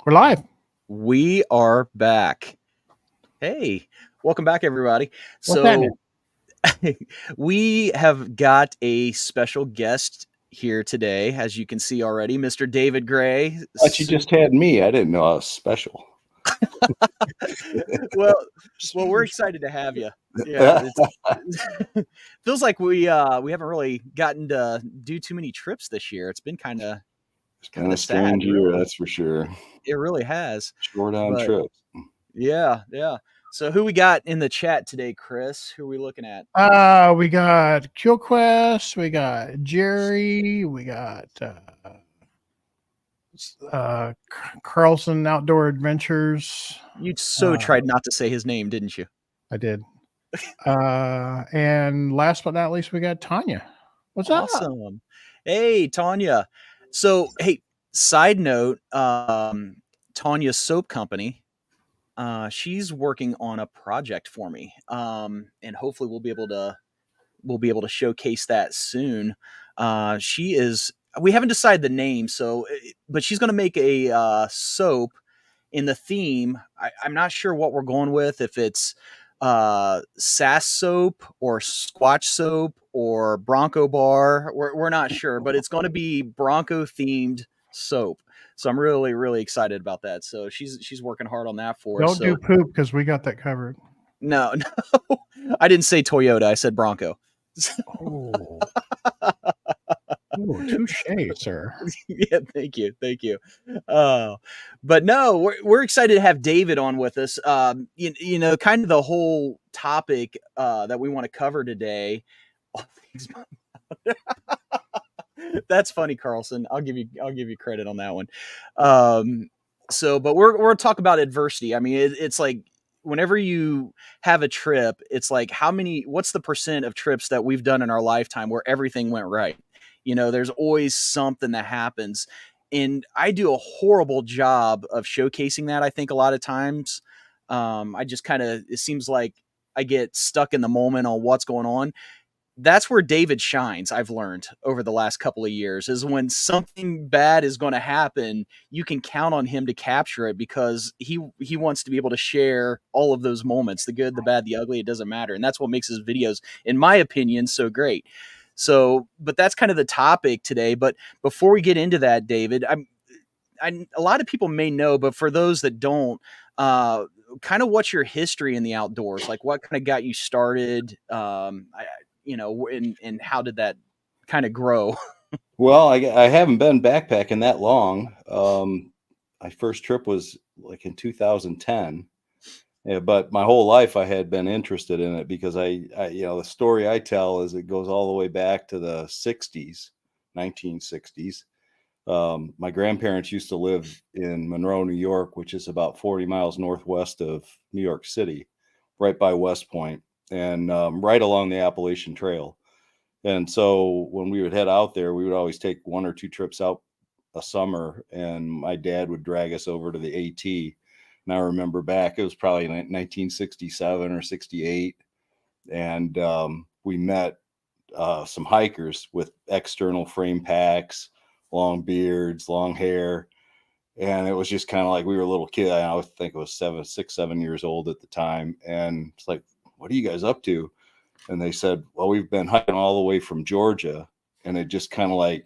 We're live. We are back. Hey, welcome back, everybody. What's happening? So, we have got a special guest here today, as you can see already, Mr. David Gray. But you just had me. I didn't know I was special. well, well, we're excited to have you. Yeah, it's feels like we haven't really gotten to do too many trips this year. It's been kind of a sad, strange year, really. that's for sure. It really has. Short on But trips. yeah. So who we got in the chat today, Chris? Who are we looking at? We got KillQuest, we got Jerry, we got Carlson Outdoor Adventures. You tried not to say his name, didn't you? I did. And last but not least, we got Tanya. What's up? Awesome. Hey, Tanya. So, hey, side note, Tanya's soap company, she's working on a project for me. And hopefully we'll be able to showcase that soon. We haven't decided the name, but she's going to make a soap in the theme. I'm not sure what we're going with, if it's sass soap or squatch soap or bronco bar. We're not sure, but it's going to be bronco themed soap. So I'm really, really excited about that. So she's working hard on that for us. Don't do poop because we got that covered. No, I didn't say Toyota. I said Bronco. Oh. Ooh, touche, sir. Yeah, thank you. But no, we're excited to have David on with us. You know, kind of the whole topic that we want to cover today. That's funny, Carlson. I'll give you credit on that one. But we're talking about adversity. I mean, it's like, whenever you have a trip, it's like, what's the percent of trips that we've done in our lifetime where everything went right? You know, there's always something that happens. And I do a horrible job of showcasing that, I think, a lot of times. It seems like I get stuck in the moment on what's going on. That's where David shines, I've learned over the last couple of years, is when something bad is going to happen, you can count on him to capture it, because he wants to be able to share all of those moments, the good, the bad, the ugly. It doesn't matter. And that's what makes his videos, in my opinion, so great. So, but that's kind of the topic today. But before we get into that, David, a lot of people may know, but for those that don't, kind of what's your history in the outdoors? Like, what kind of got you started? And how did that kind of grow? Well, I haven't been backpacking that long. My first trip was like in 2010. Yeah, but my whole life I had been interested in it, because I the story I tell is it goes all the way back to the 60s, 1960s. My grandparents used to live in Monroe, New York, which is about 40 miles northwest of New York City, right by West Point, and right along the Appalachian Trail. And so when we would head out there, we would always take one or two trips out a summer, and my dad would drag us over to the AT. And I remember back, it was probably 1967 or 68. And we met some hikers with external frame packs, long beards, long hair. And it was just kind of like we were a little kid. I think it was 7 years old at the time. And it's like, what are you guys up to? And they said, well, we've been hiking all the way from Georgia. And it just kind of like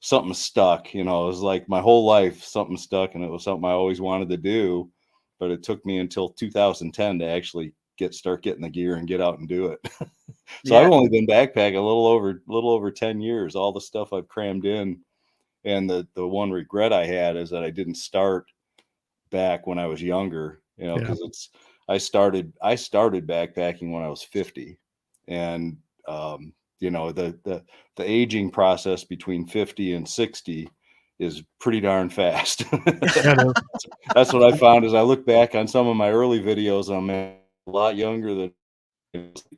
something stuck. You know, it was like my whole life, something stuck. And it was something I always wanted to do. But it took me until 2010 to actually start getting the gear and get out and do it. So I've only been backpacking a little over 10 years. All the stuff I've crammed in. And the one regret I had is that I didn't start back when I was younger, because I started backpacking when I was 50. And the aging process between 50 and 60 is pretty darn fast. That's what I found as I look back on some of my early videos. I'm a lot younger than,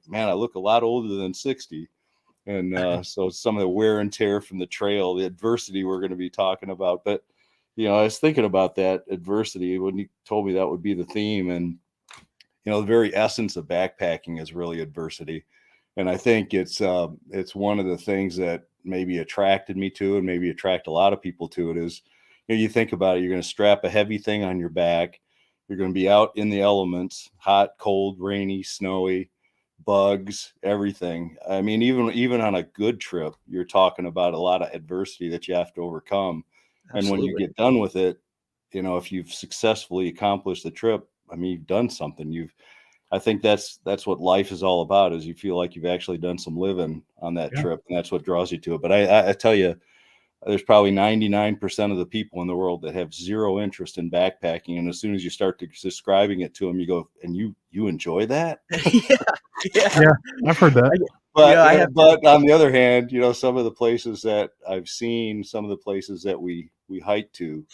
man, I look a lot older than 60. And so some of the wear and tear from the trail, the adversity we're going to be talking about. But, I was thinking about that adversity when you told me that would be the theme. And, the very essence of backpacking is really adversity. And I think it's one of the things that maybe attracted me to, and maybe attract a lot of people to it, is, you think about it, you're going to strap a heavy thing on your back. You're going to be out in the elements, hot, cold, rainy, snowy, bugs, everything. I mean, even on a good trip, you're talking about a lot of adversity that you have to overcome. And when you Absolutely. get done with it, if you've successfully accomplished the trip, I mean, you've done something. I think that's what life is all about, is you feel like you've actually done some living on that Yeah. trip, and that's what draws you to it. But I tell you, there's probably 99% of the people in the world that have zero interest in backpacking. And as soon as you start describing it to them, you go, and you enjoy that? Yeah, yeah. Yeah, I've heard that. But I have but on the other hand, some of the places that I've seen, some of the places that we hike to,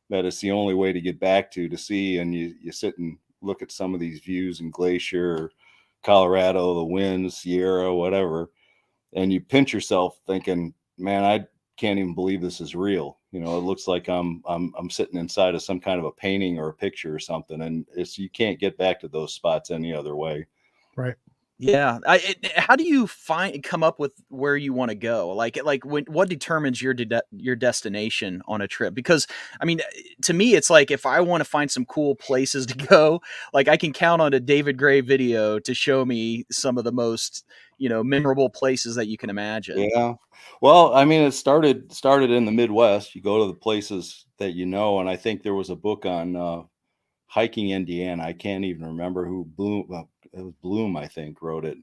that it's the only way to get back to see, and you sit and look at some of these views in Glacier, Colorado, the winds, Sierra, whatever, and you pinch yourself thinking, man, I can't even believe this is real. It looks like I'm sitting inside of some kind of a painting or a picture or something, and you can't get back to those spots any other way. Right. Yeah. How do you come up with where you want to go? Like what determines your destination on a trip? Because I mean, to me, it's like, if I want to find some cool places to go, like I can count on a David Gray video to show me some of the most, memorable places that you can imagine. Yeah. Well, I mean, it started in the Midwest. You go to the places that and I think there was a book on hiking Indiana. I can't even remember who it was Bloom, I think, wrote it.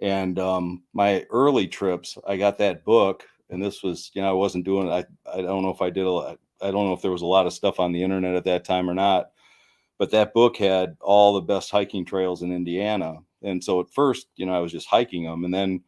And my early trips, I got that book, and this was, I wasn't doing it. I don't know if I did a lot. I don't know if there was a lot of stuff on the internet at that time or not, but that book had all the best hiking trails in Indiana. And so at first, I was just hiking them. And then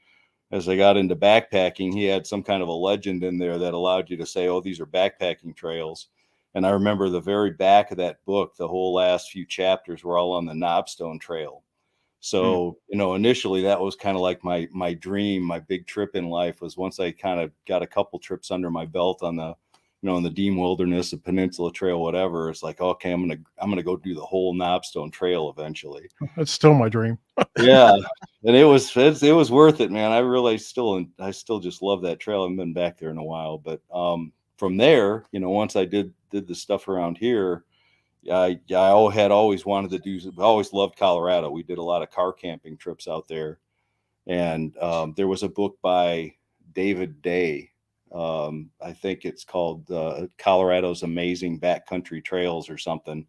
as I got into backpacking, he had some kind of a legend in there that allowed you to say, oh, these are backpacking trails. And I remember the very back of that book, the whole last few chapters were all on the Knobstone Trail. Hmm. So, initially that was kind of like my dream, my big trip in life, was once I kind of got a couple trips under my belt on the, in the Dean Wilderness, the Peninsula Trail, whatever. It's like, okay, I'm gonna go do the whole Knobstone Trail eventually. That's still my dream. Yeah, and it was worth it, man. I still just love that trail. I haven't been back there in a while, but from there, once I did the stuff around here, I had always wanted to do. I always loved Colorado. We did a lot of car camping trips out there, and there was a book by David Day. I think it's called Colorado's Amazing Backcountry Trails or something.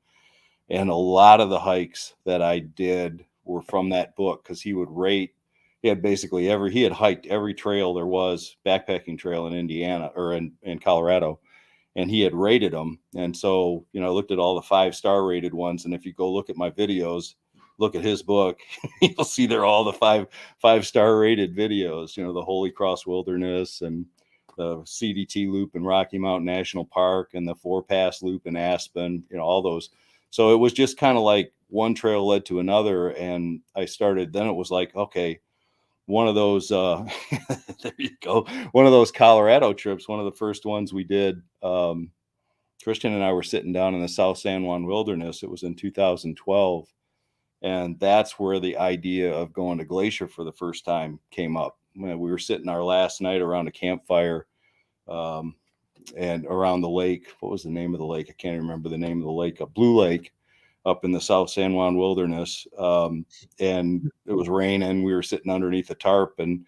And a lot of the hikes that I did were from that book, because he would rate. He had hiked every trail there was, backpacking trail in Indiana or in Colorado, and he had rated them. And so, I looked at all the 5-star rated ones. And if you go look at my videos, look at his book, you'll see they're all the 5-star rated videos, the Holy Cross Wilderness and the CDT Loop in Rocky Mountain National Park and the 4-Pass Loop in Aspen, all those. So it was just kind of like one trail led to another. And then it was like, okay, one of those there you go, one of those Colorado trips, one of the first ones we did, Christian and I were sitting down in the South San Juan Wilderness. It was in 2012, and that's where the idea of going to Glacier for the first time came up. We were sitting our last night around a campfire, and around the lake. What was the name of the lake? I can't remember the name of the lake. A Blue Lake up in the South San Juan Wilderness. And it was raining. We were sitting underneath a tarp, and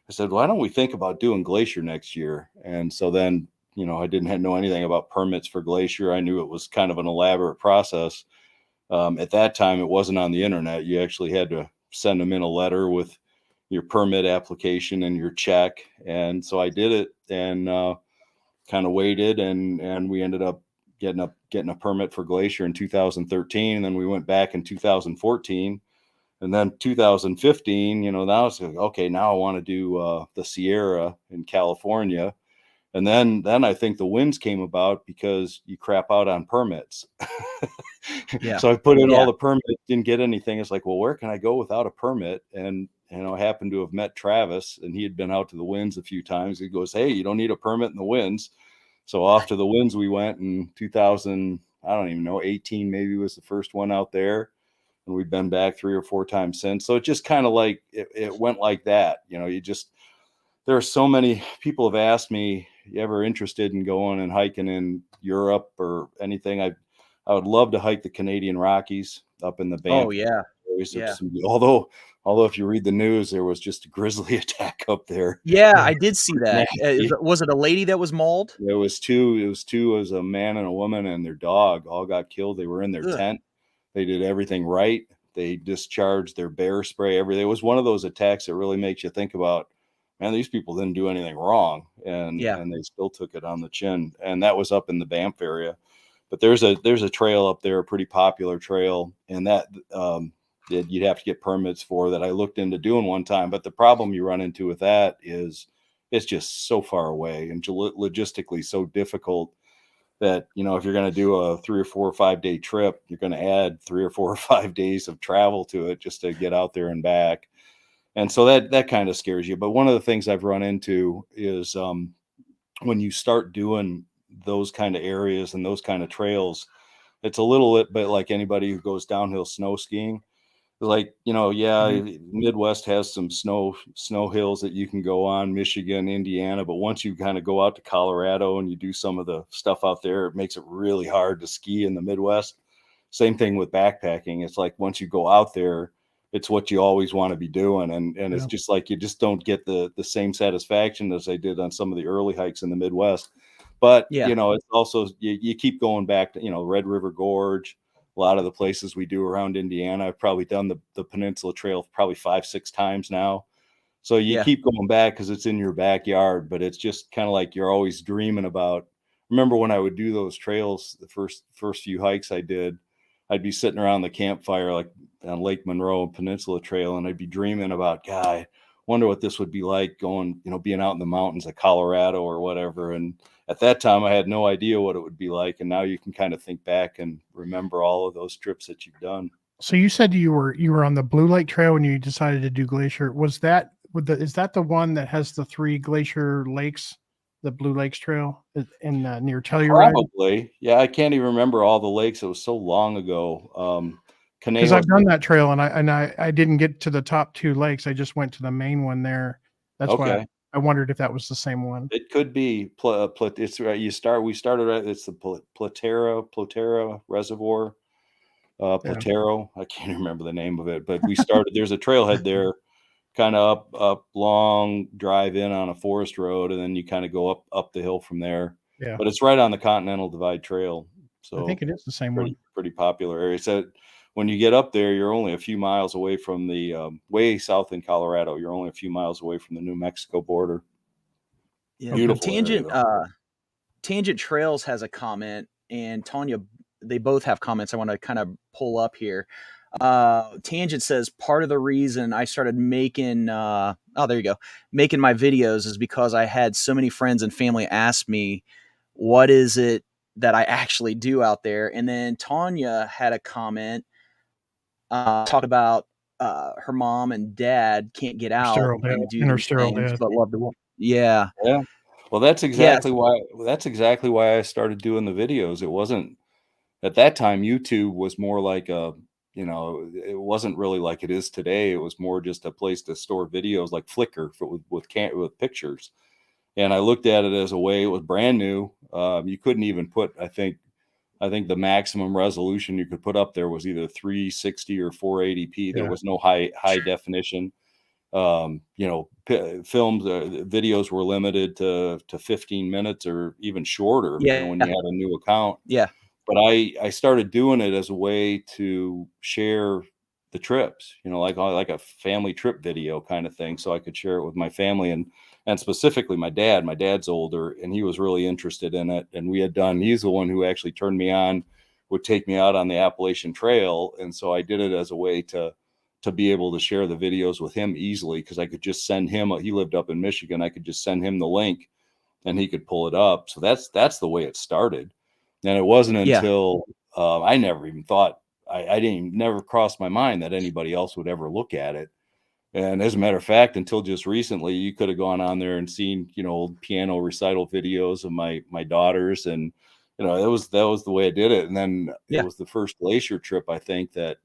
I said, why don't we think about doing Glacier next year? And so then, I didn't know anything about permits for Glacier. I knew it was kind of an elaborate process. At that time, it wasn't on the internet. You actually had to send them in a letter with your permit application and your check. And so I did it, and kind of waited, and we ended up getting a permit for Glacier in 2013. And then we went back in 2014, and then 2015, now it's like, okay, now I want to do the Sierra in California. And then I think the winds came about because you crap out on permits. Yeah. So I put in Yeah. all the permits, didn't get anything. It's like, well, where can I go without a permit? And I happened to have met Travis, and he had been out to the winds a few times. He goes, hey, you don't need a permit in the winds. So off to the winds we went in 2000. I don't even know, 18 maybe was the first one out there. And we've been back 3 or 4 times since. So it just kind of like, it went like that. You just, there are so many people have asked me, you ever interested in going and hiking in Europe or anything? I would love to hike the Canadian Rockies up in the Oh Banff yeah. areas. Yeah. Although if you read the news, there was just a grizzly attack up there. Yeah, Yeah. I did see that. Was it a lady that was mauled? There was two. It was a man and a woman and their dog all got killed. They were in their Ugh. tent. They did everything right. They discharged their bear spray. Everything. It was one of those attacks that really makes you think about, man, these people didn't do anything wrong, and Yeah. they still took it on the chin. And that was up in the Banff area. But there's a trail up there, a pretty popular trail, and that you'd have to get permits for that. I looked into doing one time, but the problem you run into with that is it's just so far away and logistically so difficult that, you know, if you're going to do a 3 or 4 or 5 day trip, you're going to add 3 or 4 or 5 days of travel to it just to get out there and back. And so that kind of scares you. But one of the things I've run into is when you start doing those kind of areas and those kind of trails, it's a little bit like anybody who goes downhill snow skiing. Like, you know, yeah, Midwest has some snow hills that you can go on, Michigan, Indiana, but once you kind of go out to Colorado and you do some of the stuff out there, it makes it really hard to ski in the Midwest. Same thing with backpacking. It's like once you go out there, it's what you always want to be doing, and it's just like you just don't get the same satisfaction as I did on some of the early hikes in the Midwest. But Yeah. you know, it's also you keep going back to, you know, Red River Gorge, a lot of the places we do around Indiana. I've probably done the Peninsula Trail probably 5-6 times now. So you Yeah. keep going back because it's in your backyard, but it's just kind of like you're always dreaming about. Remember when I would do those trails, the first few hikes I did, I'd be sitting around the campfire like on Lake Monroe Peninsula Trail, and I'd be dreaming about, God, I wonder what this would be like going, you know, being out in the mountains of Colorado or whatever. And at that time, I had no idea what it would be like. And now you can kind of think back and remember all of those trips that you've done. So you said you were on the Blue Lake Trail when you decided to do Glacier. Is that the one that has the 3 glacier lakes, the Blue Lakes Trail in near Telluride? Probably. Yeah, I can't even remember all the lakes. It was so long ago. Because I've done that trail and I didn't get to the top 2 lakes. I just went to the main one there. That's why I wondered if that was the same one. It could be. It's right. We started at, it's the Platera Reservoir. Platero. I can't remember the name of it, but we started. There's a trailhead there, kind of up long drive in on a forest road, and then you kind of go up the hill from there. Yeah. But it's right on the Continental Divide Trail. So I think it is the same one. Pretty popular area. So when you get up there, you're only a few miles away from the way south in Colorado. You're only a few miles away from the New Mexico border. Yeah. Beautiful area, Tangent Trails has a comment, and Tanya, they both have comments I want to kind of pull up here. Tangent says part of the reason I started making there you go, making my videos is because I had so many friends and family ask me, what is it that I actually do out there? And then Tanya had a comment talk about her mom and dad can't get out and do these things, but love to. Yeah. Well, that's exactly why I started doing the videos. It wasn't, at that time, YouTube was more like a, you know, it wasn't really like it is today. It was more just a place to store videos like Flickr with pictures. And I looked at it as a way, it was brand new. You couldn't even put, I think the maximum resolution you could put up there was either 360 or 480p. There was no high definition. You know, videos were limited to 15 minutes or even shorter, you know, when you had a new account. Yeah. But I started doing it as a way to share the trips, you know, like a family trip video kind of thing. So I could share it with my family and specifically my dad. My dad's older and he was really interested in it. And he's the one who actually turned me on, would take me out on the Appalachian Trail. And so I did it as a way to be able to share the videos with him easily, because I could just send him, he lived up in Michigan, I could just send him the link and he could pull it up. So that's the way it started. And it wasn't until I never even thought, I never crossed my mind that anybody else would ever look at it. And as a matter of fact, until just recently, you could have gone on there and seen, you know, old piano recital videos of my daughters. And, you know, that was the way I did it. And then it was the first glacier trip, I think, that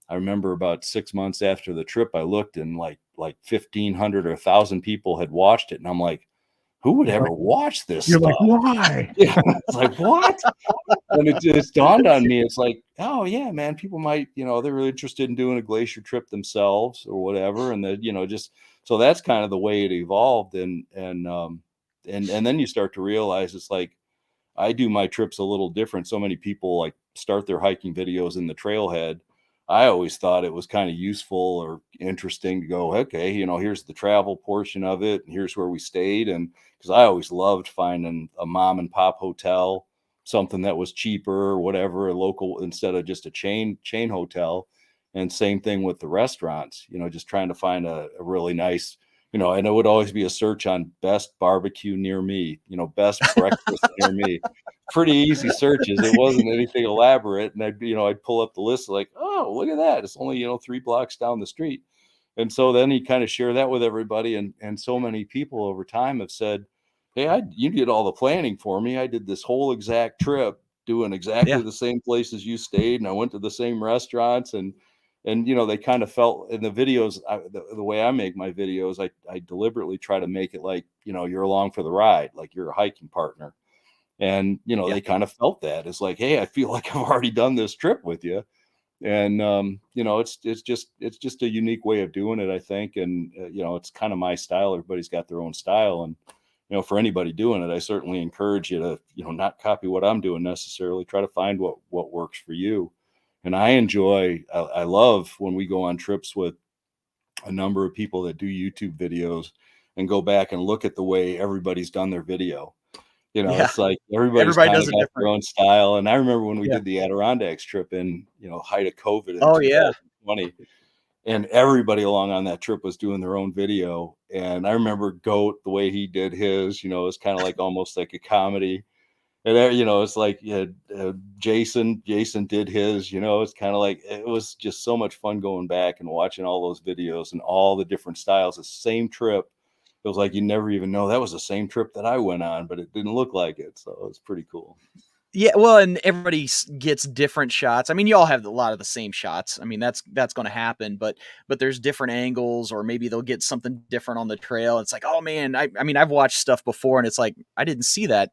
I remember about 6 months after the trip, I looked and like, like 1,500 or 1,000 people had watched it. And I'm like, who would ever watch this You're stuff? like, why? Yeah, it's like, what? And it's dawned on me. It's like, oh yeah, man, people might, they're really interested in doing a glacier trip themselves or whatever. And that, just, so that's kind of the way it evolved. And then you start to realize it's like, I do my trips a little different. So many people like start their hiking videos in the trailhead. I always thought it was kind of useful or interesting to go, okay, here's the travel portion of it, and here's where we stayed. And because I always loved finding a mom and pop hotel, something that was cheaper or whatever, a local instead of just a chain hotel. And same thing with the restaurants, just trying to find a really nice, and it would always be a search on best barbecue near me, best breakfast near me. Pretty easy searches. It wasn't anything elaborate. And I'd pull up the list like, oh, look at that. It's only, 3 blocks down the street. And so then you kind of share that with everybody. And so many people over time have said, hey, you did all the planning for me. I did this whole exact trip doing exactly the same places you stayed. And I went to the same restaurants and they kind of felt in the videos, the way I make my videos, I deliberately try to make it like, you're along for the ride, like you're a hiking partner. And, they kind of felt that. It's like, hey, I feel like I've already done this trip with you. And, it's just a unique way of doing it, I think. And, it's kind of my style. Everybody's got their own style. And, for anybody doing it, I certainly encourage you to, not copy what I'm doing necessarily. Try to find what works for you. And I love when we go on trips with a number of people that do YouTube videos and go back and look at the way everybody's done their video. It's like everybody's kind of got their own style. And I remember when we did the Adirondacks trip in, height of COVID in 2020, and everybody along on that trip was doing their own video. And I remember Goat, the way he did his, it was kind of like almost like a comedy. And it's like Jason did his, it's kind of like, it was just so much fun going back and watching all those videos and all the different styles. The same trip. It was like you never even know that was the same trip that I went on, but it didn't look like it. So it was pretty cool. Yeah, well, and everybody gets different shots. I mean, you all have a lot of the same shots. I mean, that's going to happen, but there's different angles, or maybe they'll get something different on the trail. It's like, oh man, I mean, I've watched stuff before, and it's like I didn't see that,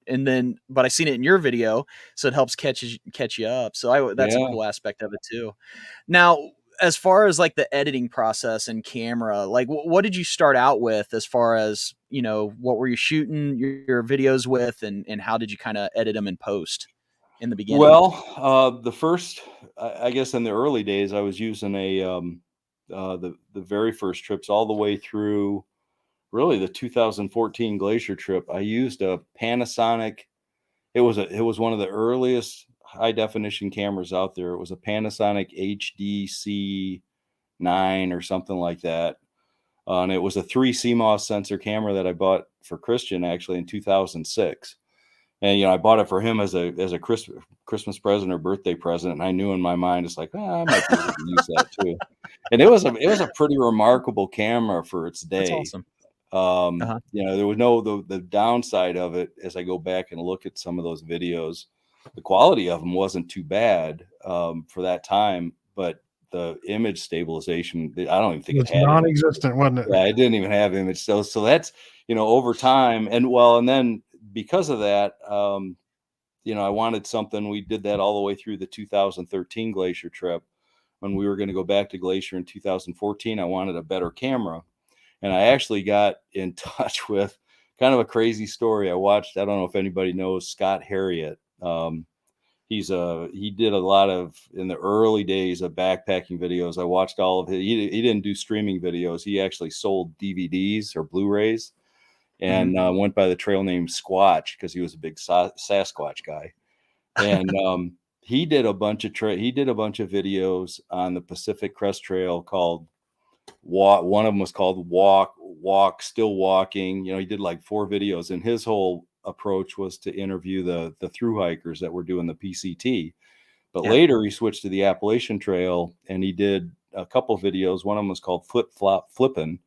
but I seen it in your video, so it helps catch you up. So that's a cool aspect of it too. Now, as far as like the editing process and camera, like what did you start out with as far as, what were you shooting your videos with, and how did you kind of edit them in post in the beginning? Well, the first, I guess in the early days, I was using the very first trips all the way through really the 2014 glacier trip. I used a Panasonic. It was one of the earliest high definition cameras out there. It was a Panasonic HDC 9 or something like that. And it was a 3 CMOS sensor camera that I bought for Christian actually in 2006. And, I bought it for him as a Christmas present or birthday present. And I knew in my mind, it's like, I might be able to use that too. And it was a pretty remarkable camera for its day. That's awesome. There was the downside of it. As I go back and look at some of those videos, the quality of them wasn't too bad for that time, but the image stabilization, I don't even think it was non-existent, wasn't it? Yeah, it didn't even have image. So that's, over time. And then because of that, I wanted something. We did that all the way through the 2013 glacier trip. When we were going to go back to Glacier in 2014, I wanted a better camera. And I actually got in touch with kind of a crazy story. I don't know if anybody knows Scott Harriet. He did a lot of, in the early days of backpacking videos. I watched all of his. He didn't do streaming videos. He actually sold DVDs or Blu-rays, and went by the trail name Squatch because he was a big Sasquatch guy. And he did a bunch of videos on the Pacific Crest Trail called Walk. One of them was called Walk, Still Walking. He did like 4 videos, and his whole approach was to interview the thru hikers that were doing the PCT. But later he switched to the Appalachian Trail, and he did a couple videos. One of them was called Flip Flop Flippin',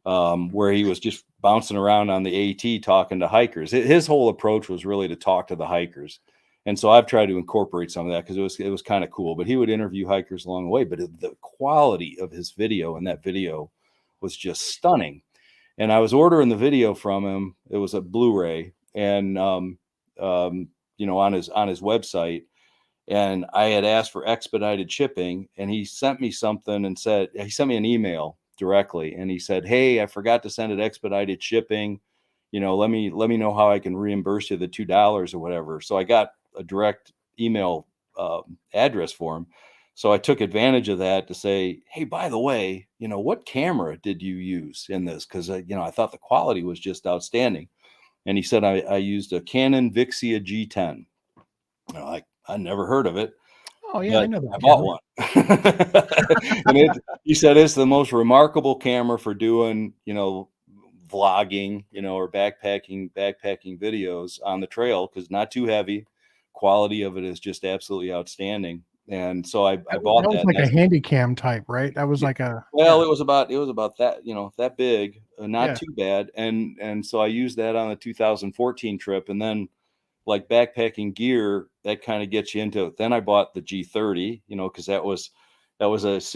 where he was just bouncing around on the AT talking to hikers. His whole approach was really to talk to the hikers. And so I've tried to incorporate some of that because it was kind of cool. But he would interview hikers along the way. But the quality of his video in that video was just stunning. And I was ordering the video from him. It was a Blu-ray, and you know, on his website. And I had asked for expedited shipping, and he sent me something and said, he sent me an email directly, and he said, "Hey, I forgot to send it expedited shipping. You know, let me know how I can reimburse you the $2 or whatever." So I got a direct email address for him. So I took advantage of that to say, "Hey, by the way, you know, what camera did you use in this? Because you know, I thought the quality was just outstanding." And he said, I used a Canon Vixia G10. You know, I never heard of it, Oh yeah, I but know that I bought camera. one. And he said it's the most remarkable camera for doing, you know, vlogging, you know, or backpacking videos on the trail, because not too heavy. Quality of it is just absolutely outstanding. And so I bought That was that. like a handy cam type, right? That was like a Well, it was about that, you know, that big, not Yeah. too bad. And so I used that on the 2014 trip, and then like backpacking gear, that kind of gets you into it. Then I bought the G30, you know, because that was a,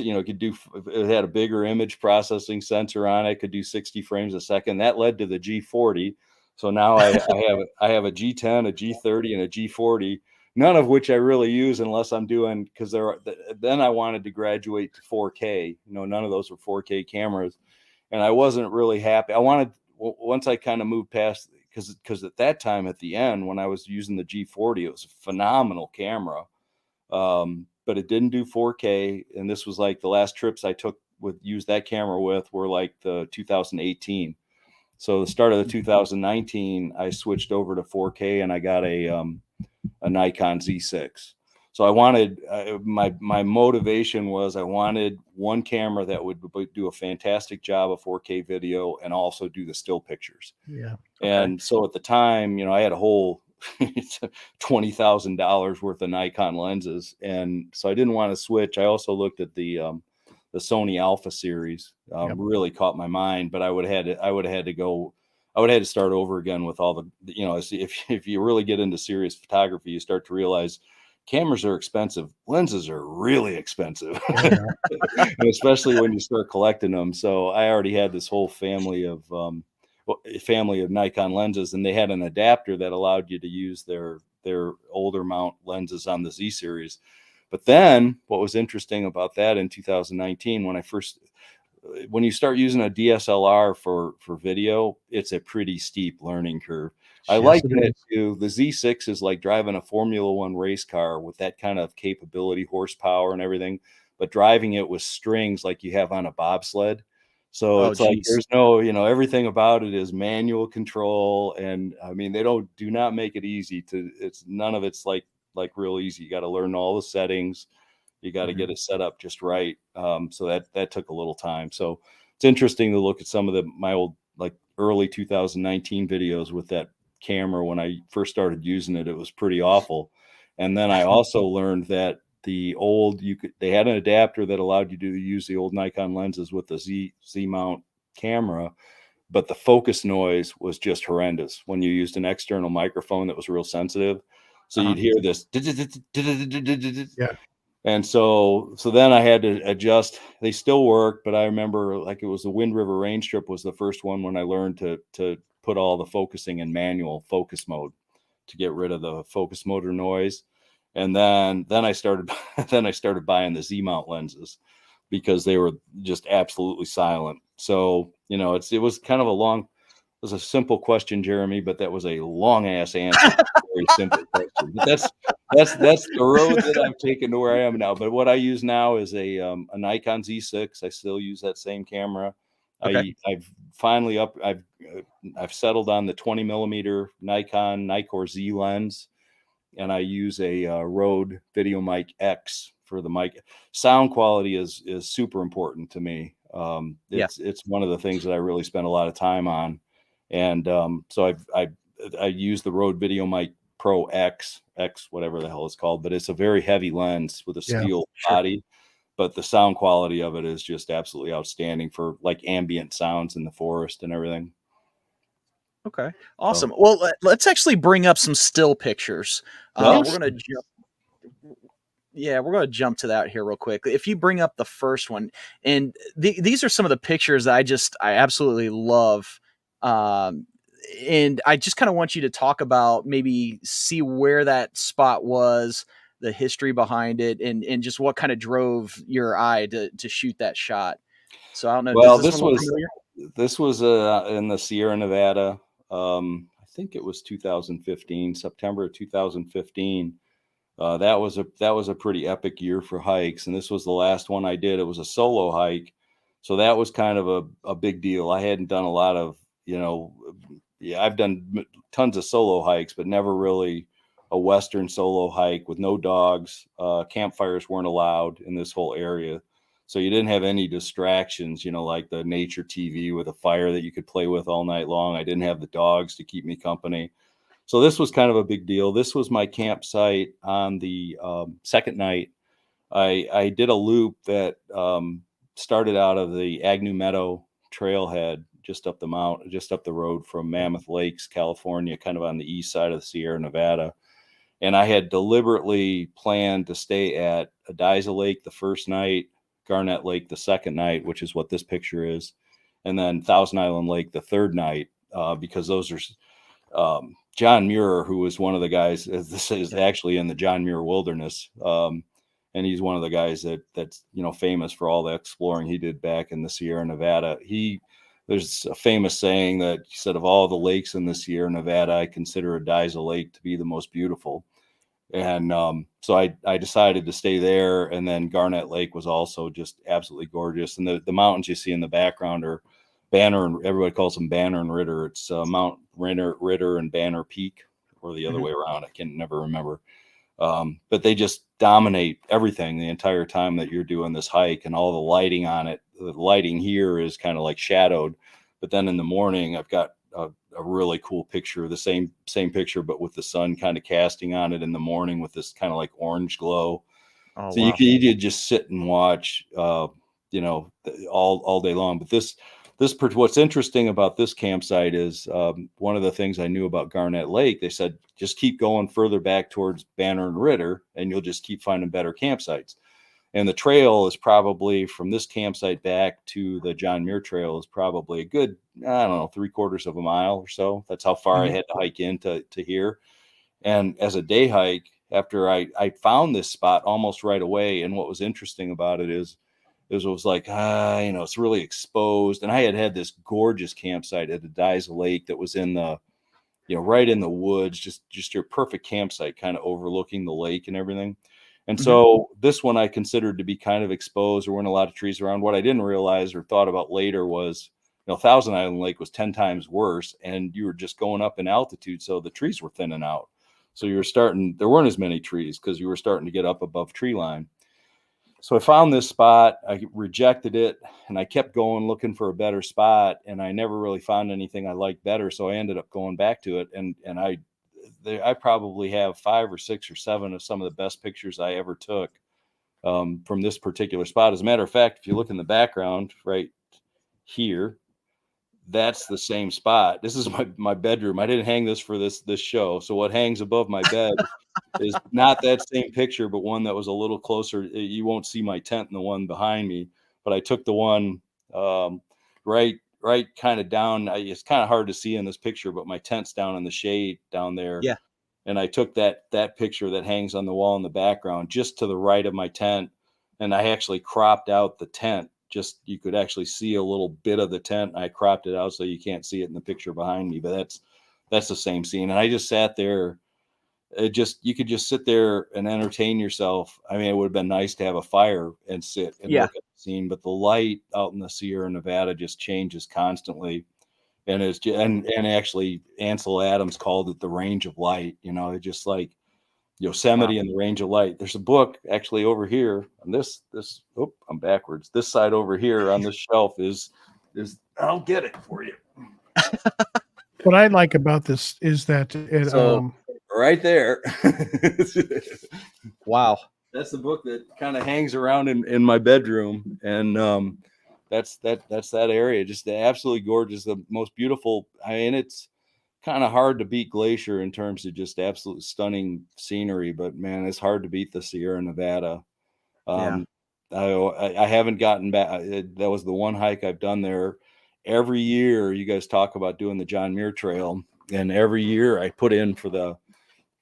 you know, it had a bigger image processing sensor on it, could do 60 frames a second. That led to the G40. So now I have a G10, a G30, and a G40, none of which I really use unless I'm doing, because then I wanted to graduate to 4K. You know, none of those were 4K cameras, and I wasn't really happy. I wanted, once I kind of moved past, because at that time, at the end, when I was using the G40, it was a phenomenal camera, but it didn't do 4K. And this was like the last trips I took used that camera with were like the 2018. So the start of the 2019, I switched over to 4K, and I got a Nikon Z6. So I wanted, my motivation was, I wanted one camera that would do a fantastic job of 4K video and also do the still pictures. Yeah. And so at the time, you know, I had a whole $20,000 worth of Nikon lenses, and so I didn't want to switch. I also looked at the Sony Alpha series, really caught my mind, but I would have had to start over again with all the, you know, if you really get into serious photography, you start to realize cameras are expensive, lenses are really expensive, and especially when you start collecting them. So I already had this whole family of Nikon lenses, and they had an adapter that allowed you to use their older mount lenses on the Z series. But then what was interesting about that in 2019, when you start using a DSLR for video, it's a pretty steep learning curve. I liken it to the Z6 is like driving a Formula One race car with that kind of capability, horsepower and everything, but driving it with strings like you have on a bobsled. So it's like, there's no, you know, everything about it is manual control. And I mean, they do not make it easy none of it's like real easy. You got to learn all the settings. You got to get it set up just right. So that took a little time. So it's interesting to look at some of my old, like early 2019 videos with that camera. When I first started using it, it was pretty awful. And then I also learned that they had an adapter that allowed you to use the old Nikon lenses with the Z mount camera, but the focus noise was just horrendous when you used an external microphone that was real sensitive. So you'd hear this. Yeah. And so then I had to adjust. They still work, but I remember, like, it was the Wind River Range trip was the first one when I learned to put all the focusing in manual focus mode to get rid of the focus motor noise. And then I started buying the Z mount lenses because they were just absolutely silent. So, you know, it was kind of it was a simple question, Jeremy, but that was a long ass answer. Very simple question. But that's the road that I've taken to where I am now. But what I use now is a Nikon Z6. I still use that same camera. Okay. I've settled on the 20 millimeter Nikon Nikkor Z lens, and I use a Rode VideoMic X for the mic. Sound quality is super important to me. It's one of the things that I really spend a lot of time on. And so I use the Rode VideoMic Pro X, whatever the hell it's called, but it's a very heavy lens with a steel body, but the sound quality of it is just absolutely outstanding for like ambient sounds in the forest and everything. Okay, awesome. Well, let's actually bring up some still pictures. We're gonna jump. Yeah, we're going to jump to that here real quick. If you bring up the first one, and these are some of the pictures that I absolutely love. Um, and I just kind of want you to talk about, maybe see where that spot was, the history behind it, and just what kind of drove your eye to shoot that shot. So I don't know, does Well, this one look familiar? this was in the Sierra Nevada. I think it was 2015, September of 2015. That was a pretty epic year for hikes, and this was the last one I did. It was a solo hike, so that was kind of a big deal. I hadn't done a lot of, yeah, I've done tons of solo hikes, but never really a Western solo hike with no dogs. Campfires weren't allowed in this whole area. So you didn't have any distractions, like the nature TV with a fire that you could play with all night long. I didn't have the dogs to keep me company. So this was kind of a big deal. This was my campsite on the second night. I did a loop that started out of the Agnew Meadow trailhead just up the road from Mammoth Lakes, California, kind of on the east side of the Sierra Nevada. And I had deliberately planned to stay at Adiza Lake the first night, Garnett Lake the second night, which is what this picture is, and then Thousand Island Lake the third night, because those are John Muir, who was one of the guys. This is actually in the John Muir Wilderness, and he's one of the guys that's famous for all the exploring he did back in the Sierra Nevada. There's a famous saying that he said, of all the lakes in the Sierra Nevada, I consider Adiza Lake to be the most beautiful. And so I decided to stay there. And then Garnett Lake was also just absolutely gorgeous. And the mountains you see in the background are Banner, and everybody calls them Banner and Ritter. It's Mount Ritter and Banner Peak, or the other way around. I can never remember. But they just dominate everything the entire time that you're doing this hike, and all the lighting on it. The lighting here is kind of like shadowed, but then in the morning I've got a really cool picture, the same picture, but with the sun kind of casting on it in the morning with this kind of like orange glow. Oh, So wow. you could just sit and watch, all day long. But what's interesting about this campsite is one of the things I knew about Garnett Lake. They said, just keep going further back towards Banner and Ritter, and you'll just keep finding better campsites. And the trail is probably from this campsite back to the John Muir Trail is probably a good, I don't know, 3/4 of a mile or so. That's how far I had to hike into here. And as a day hike, after I found this spot almost right away. And what was interesting about it is it was like, it's really exposed. And I had this gorgeous campsite at Adiza Lake that was in the, right in the woods, just your perfect campsite, kind of overlooking the lake and everything. And so this one I considered to be kind of exposed. There weren't a lot of trees around. What I didn't realize or thought about later was, Thousand Island Lake was 10 times worse, and you were just going up in altitude. So the trees were thinning out. So there weren't as many trees because you were starting to get up above tree line. So I found this spot, I rejected it, and I kept going looking for a better spot, and I never really found anything I liked better. So I ended up going back to it, and I probably have 5 or 6 or 7 of some of the best pictures I ever took from this particular spot. As a matter of fact, if you look in the background right here, that's the same spot. This is my bedroom. I didn't hang this for this show. So what hangs above my bed is not that same picture, but one that was a little closer. You won't see my tent in the one behind me, but I took the one right kind of down. It's kind of hard to see in this picture, but my tent's down in the shade down there. Yeah. And I took that picture that hangs on the wall in the background just to the right of my tent. And I actually cropped out the tent. Just, you could actually see a little bit of the tent. I cropped it out so you can't see it in the picture behind me, but that's the same scene. And I just sat there. You could just sit there and entertain yourself. I mean, it would have been nice to have a fire and sit and look at the scene, but the light out in the Sierra Nevada just changes constantly. And it's just, and actually Ansel Adams called it the range of light. It's just like Yosemite and the range of light. There's a book actually over here on this. I'm backwards. This side over here on this shelf is I'll get it for you. What I like about this is that it right there. Wow. That's the book that kind of hangs around in my bedroom, and that's that area. Just absolutely gorgeous, the most beautiful. I mean, kind of hard to beat Glacier in terms of just absolute stunning scenery, but man, it's hard to beat the Sierra Nevada. Yeah. I haven't gotten back. That was the one hike I've done there. Every year, you guys talk about doing the John Muir Trail, and every year I put in for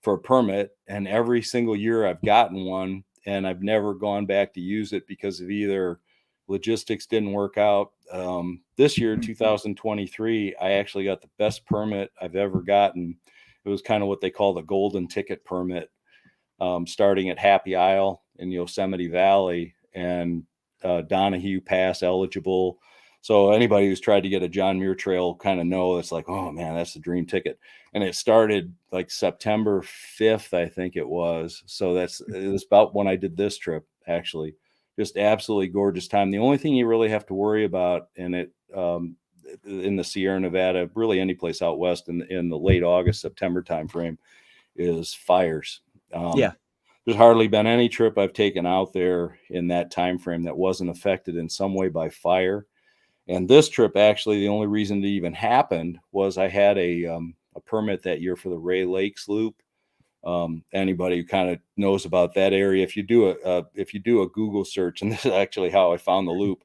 a permit, and every single year I've gotten one, and I've never gone back to use it because of either logistics didn't work out. This year, 2023, I actually got the best permit I've ever gotten. It was kind of what they call the golden ticket permit, starting at Happy Isle in Yosemite Valley and Donahue Pass eligible. So anybody who's tried to get a John Muir Trail kind of know it's like, oh man, that's the dream ticket. And it started like September 5th, I think it was. So it was about when I did this trip, actually. Just absolutely gorgeous time. The only thing you really have to worry about in the Sierra Nevada, really any place out west in the late August, September timeframe, is fires. Yeah. There's hardly been any trip I've taken out there in that time frame that wasn't affected in some way by fire. And this trip, actually, the only reason it even happened was I had a permit that year for the Ray Lakes Loop. Anybody who kind of knows about that area, if you do a Google search, and this is actually how I found the loop,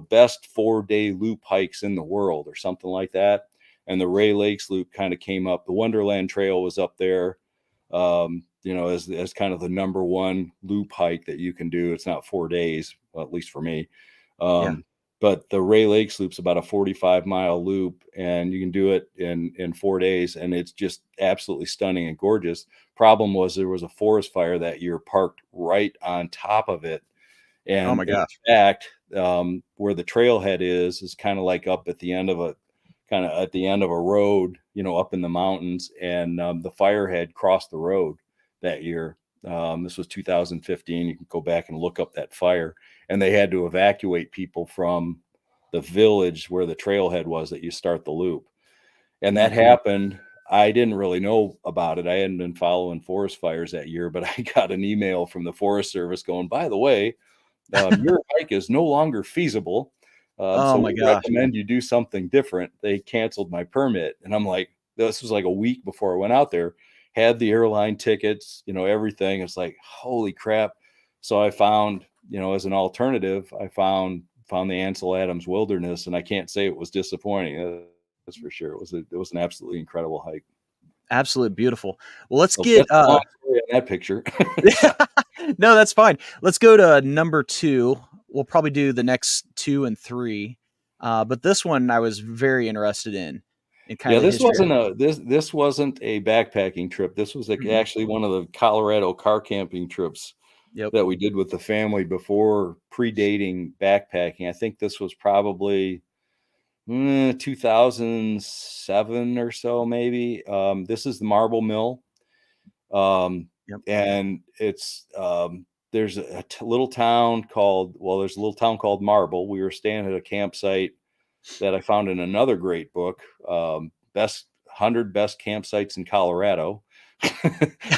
best 4-day loop hikes in the world or something like that. And the Ray Lakes Loop kind of came up. The Wonderland Trail was up there, as kind of the number one loop hike that you can do. It's not 4 days, well, at least for me. But the Ray Lakes Loop's about a 45-mile loop, and you can do it in 4 days, and it's just absolutely stunning and gorgeous. Problem was there was a forest fire that year parked right on top of it. And oh my gosh. in fact, where the trailhead is kind of like up at the end of a road, up in the mountains, and the fire had crossed the road that year. This was 2015. You can go back and look up that fire, and they had to evacuate people from the village where the trailhead was that you start the loop. And that happened. I didn't really know about it. I hadn't been following forest fires that year, but I got an email from the Forest Service going, by the way, your hike is no longer feasible. Oh so my we gosh. recommend you do something different. They canceled my permit. And I'm like, this was like a week before I went out there, had the airline tickets, everything. It's like, holy crap. So I found, as an alternative, I found the Ansel Adams Wilderness, and I can't say it was disappointing. That's for sure. It was an absolutely incredible hike. Absolutely beautiful. Well, let's So get that's the long story on that picture. No, that's fine. Let's go to number 2. We'll probably do the next 2 and 3. But this one I was very interested in kind of the this history. This wasn't a backpacking trip. This was actually one of the Colorado car camping trips that we did with the family before predating backpacking. I think this was probably 2007 or so, maybe. This is the Marble Mill. And it's there's a little town called Marble. We were staying at a campsite that I found in another great book, best 100 best campsites in Colorado.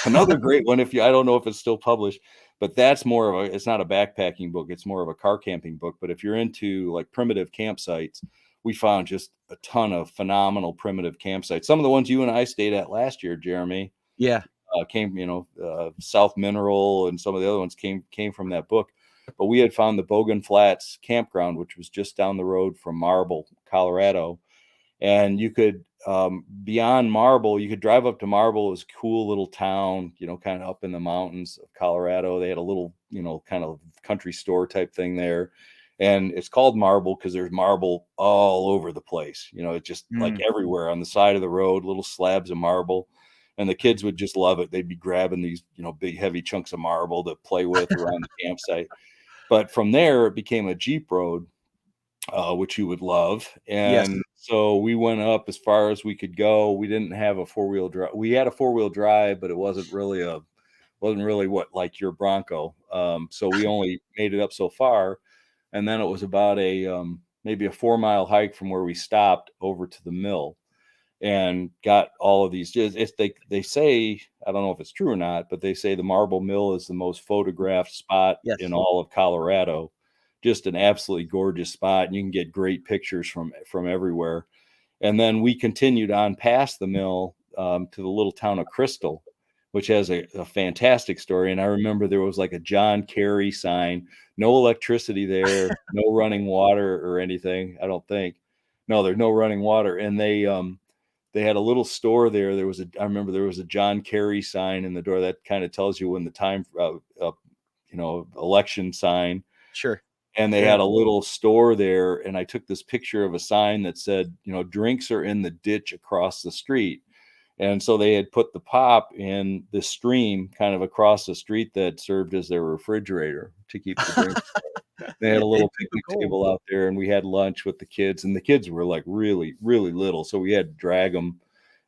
Another great one. I don't know if it's still published, but that's it's not a backpacking book. It's more of a car camping book. But if you're into like primitive campsites, we found just a ton of phenomenal primitive campsites. Some of the ones you and I stayed at last year, Jeremy. Yeah. Came, South Mineral, and some of the other ones came from that book. But we had found the Bogan Flats campground, which was just down the road from Marble, Colorado. And you could, beyond Marble, you could drive up to Marble. It was a cool little town, kind of up in the mountains of Colorado. They had a little, kind of country store type thing there. And it's called Marble because there's marble all over the place. It's just like everywhere on the side of the road, little slabs of marble. And the kids would just love it. They'd be grabbing these, big, heavy chunks of marble to play with around the campsite. But from there, it became a Jeep road, which you would love. And so we went up as far as we could go. We didn't have a 4-wheel drive. We had a 4-wheel drive, but it wasn't really what like your Bronco. So we only made it up so far. And then it was about maybe a 4-mile hike from where we stopped over to the mill. And got all of these. They say, I don't know if it's true or not, but they say the Marble Mill is the most photographed spot in all of Colorado. Just an absolutely gorgeous spot, and you can get great pictures from everywhere. And then we continued on past the mill to the little town of Crystal, which has a fantastic story. And I remember there was like a John Kerry sign, no electricity there, no running water or anything. I don't think. No, there's no running water. And they had a little store there. I remember there was a John Kerry sign in the door that kind of tells you when the time, election sign. Sure. And they had a little store there. And I took this picture of a sign that said, drinks are in the ditch across the street. And so they had put the pop in the stream kind of across the street that served as their refrigerator to keep the drinks. They had a little picnic table out there, and we had lunch with the kids, and the kids were like really, really little. So we had to drag them.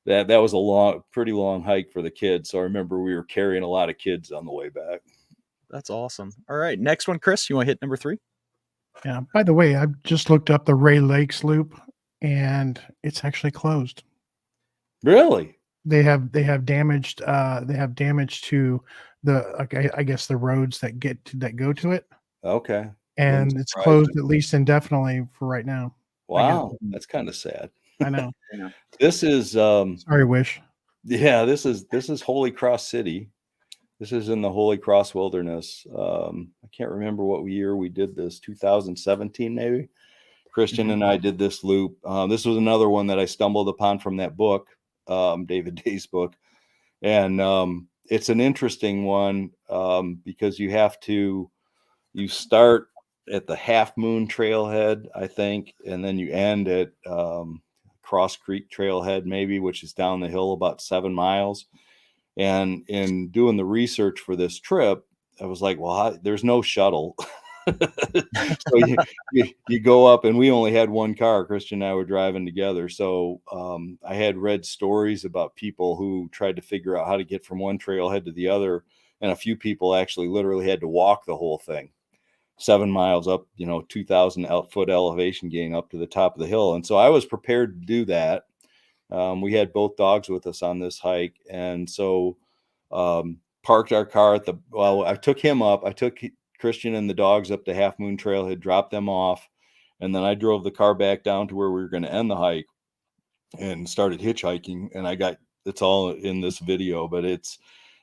That was a pretty long hike for the kids. So I remember we were carrying a lot of kids on the way back. That's awesome. All right. Next one, Chris, you want to hit number 3? Yeah. By the way, I've just looked up the Ray Lakes Loop, and it's actually closed. Really? They have damaged to the I guess the roads that go to it. Okay. And it's closed at least indefinitely for right now. Wow, that's kind of sad. I know. This is sorry, Wish. Yeah, this is Holy Cross City. This is in the Holy Cross Wilderness. I can't remember what year we did this. 2017 maybe. Christian and I did this loop. This was another one that I stumbled upon from that book, David Day's book, and it's an interesting one because you start at the Half Moon Trailhead, I think, and then you end at Cross Creek Trailhead, maybe, which is down the hill about 7 miles. And in doing the research for this trip, I was like, well, there's no shuttle. So you go up, and we only had one car. Christian and I were driving together. So I had read stories about people who tried to figure out how to get from one trailhead to the other. And a few people actually literally had to walk the whole thing, 7 miles up, 2,000 foot elevation gain up to the top of the hill. And so I was prepared to do that. We had both dogs with us on this hike. And so parked our car I took him up. I took Christian and the dogs up to Half Moon Trailhead, dropped them off. And then I drove the car back down to where we were going to end the hike and started hitchhiking. And it's all in this video, but it's,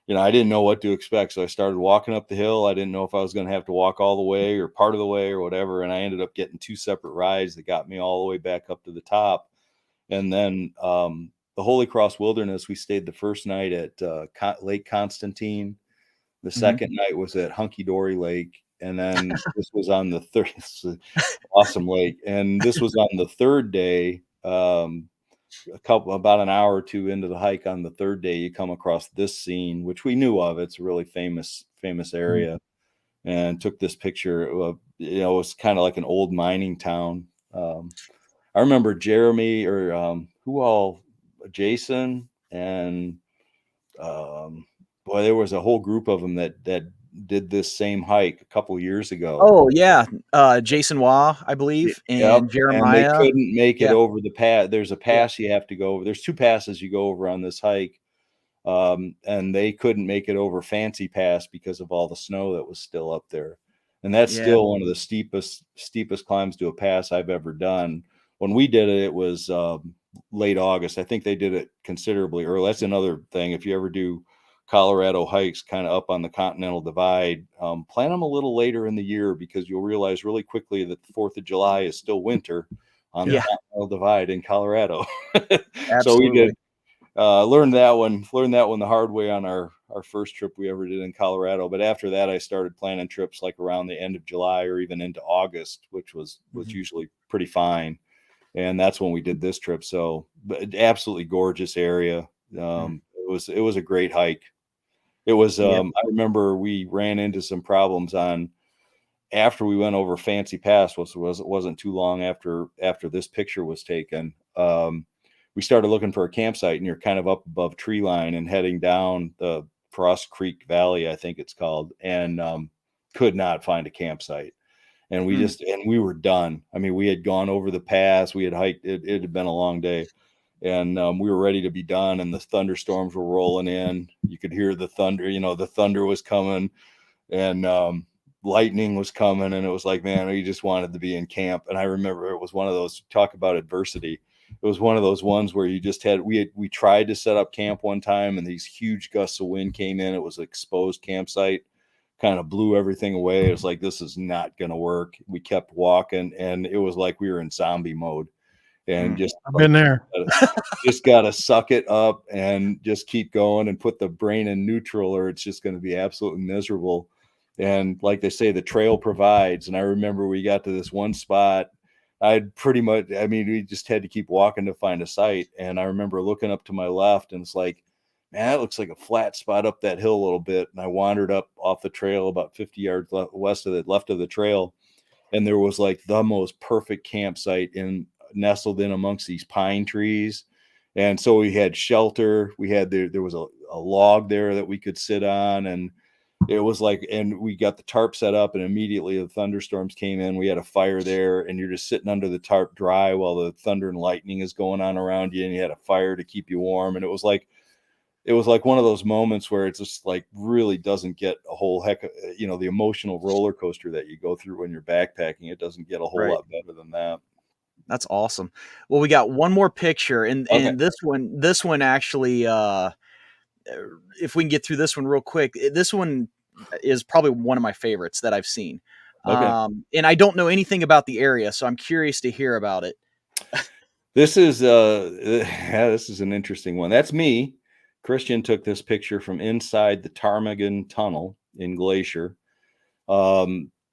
I didn't know what to expect. So I started walking up the hill. I didn't know if I was going to have to walk all the way or part of the way or whatever. And I ended up getting 2 separate rides that got me all the way back up to the top. And then the Holy Cross Wilderness, we stayed the first night at Lake Constantine. The second night was at Hunky Dory Lake. And then this was on the third, awesome lake. And this was on the third day, about an hour or two into the hike on the third day, you come across this scene, which we knew of. It's a really famous area, and took this picture. It was kind of like an old mining town. I remember Jeremy or Jason and there was a whole group of them that did this same hike a couple years ago. Oh yeah, Jason Waugh, I believe, and Jeremiah. And they couldn't make it over the pass. There's a pass you have to go over. There's 2 passes you go over on this hike, and they couldn't make it over Fancy Pass because of all the snow that was still up there. And that's still one of the steepest climbs to a pass I've ever done. When we did it, it was late August. I think they did it considerably early. That's another thing. If you ever do Colorado hikes kind of up on the Continental Divide, plan them a little later in the year, because you'll realize really quickly that the 4th of July is still winter on the Continental Divide in Colorado. So we did learn that one the hard way on our first trip we ever did in Colorado. But after that, I started planning trips like around the end of July or even into August, which was usually pretty fine. And that's when we did this trip. So absolutely gorgeous area. It was a great hike. It was, I remember we ran into some problems after we went over Fancy Pass, it wasn't too long after this picture was taken. We started looking for a campsite, and you're kind of up above tree line and heading down the Cross Creek Valley, I think it's called, and could not find a campsite. And we were done. I mean, we had gone over the pass, we had hiked, it had been a long day. And we were ready to be done, and the thunderstorms were rolling in. You could hear the thunder, the thunder was coming, and lightning was coming. And it was like, man, we just wanted to be in camp. And I remember it was one of those, talk about adversity. it was one of those ones where you just had, we tried to set up camp one time and these huge gusts of wind came in. It was an exposed campsite, kind of blew everything away. It was like, this is not going to work. We kept walking and it was like we were in zombie mode, and just I've been there. just got to suck it up and just keep going and put the brain in neutral, or it's just going to be absolutely miserable. And like they say, the trail provides. And I remember we got to this one spot. I'd pretty much, I mean, we just had to keep walking to find a site. And I remember looking up to my left and it's like, man, that looks like a flat spot up that hill a little bit. And I wandered up off the trail about 50 yards left of the trail. And there was like the most perfect campsite nestled in amongst these pine trees. And so we had shelter. We had, there was a log there that we could sit on. And it was like, and we got the tarp set up and immediately the thunderstorms came in. We had a fire there and you're just sitting under the tarp dry while the thunder and lightning is going on around you. And you had a fire to keep you warm. And it was like one of those moments where it's just like really doesn't get a whole heck of, the emotional roller coaster that you go through when you're backpacking. It doesn't get a whole lot better than that. That's awesome. Well, we got one more picture and this one actually, if we can get through this one real quick, this one is probably one of my favorites that I've seen. Okay. And I don't know anything about the area, so I'm curious to hear about it. This is an interesting one. That's me. Christian took this picture from inside the Ptarmigan Tunnel in Glacier.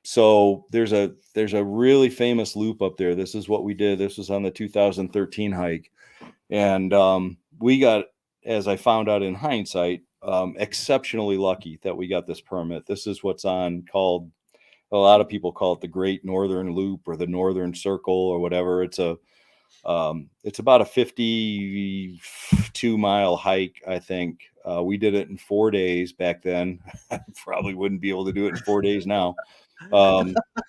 So there's a really famous loop up there. This is what we did. This was on the 2013 hike. And we got, as I found out in hindsight, exceptionally lucky that we got this permit. This is what's called, a lot of people call it the Great Northern Loop or the Northern Circle or whatever. It's about a 52-mile hike, I think. We did it in 4 days back then. I probably wouldn't be able to do it in 4 days now,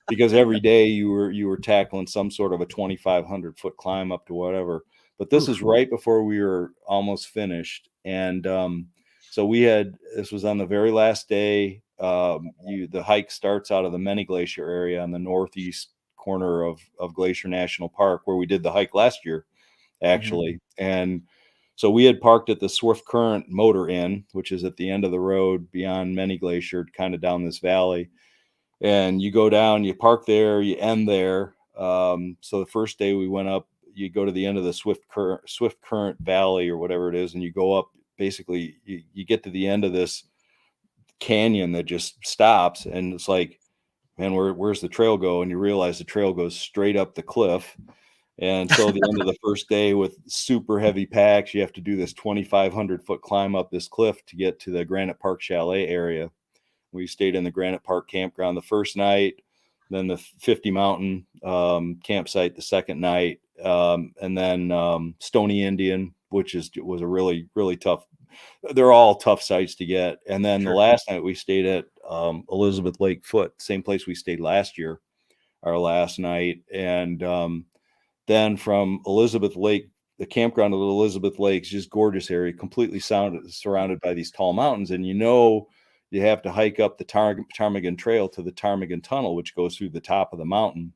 because every day you were tackling some sort of a 2,500 foot climb up to whatever. But this is right before we were almost finished, and so this was on the very last day. The hike starts out of the Many Glacier area on the northeast corner of Glacier National Park, where we did the hike last year, actually. Mm-hmm. And so we had parked at the Swift Current Motor Inn, which is at the end of the road beyond Many Glacier, kind of down this valley. And you go down, you park there, you end there. So the first day we went up, you go to the end of the Swift Current Valley or whatever it is, and you go up. Basically, you get to the end of this canyon that just stops, and it's like, man, where's the trail go? And you realize the trail goes straight up the cliff. And so the end of the first day with super heavy packs, you have to do this 2,500 foot climb up this cliff to get to the Granite Park Chalet area. We stayed in the Granite Park campground the first night, then the 50 Mountain campsite the second night, and then Stony Indian, which was a really, really tough. They're all tough sites to get. And then the last night we stayed at Elizabeth Lake Foot, same place we stayed last year, our last night. And then from Elizabeth Lake, the campground of Elizabeth Lake is just gorgeous area, completely surrounded by these tall mountains. And you have to hike up the Ptarmigan Trail to the Ptarmigan Tunnel, which goes through the top of the mountain.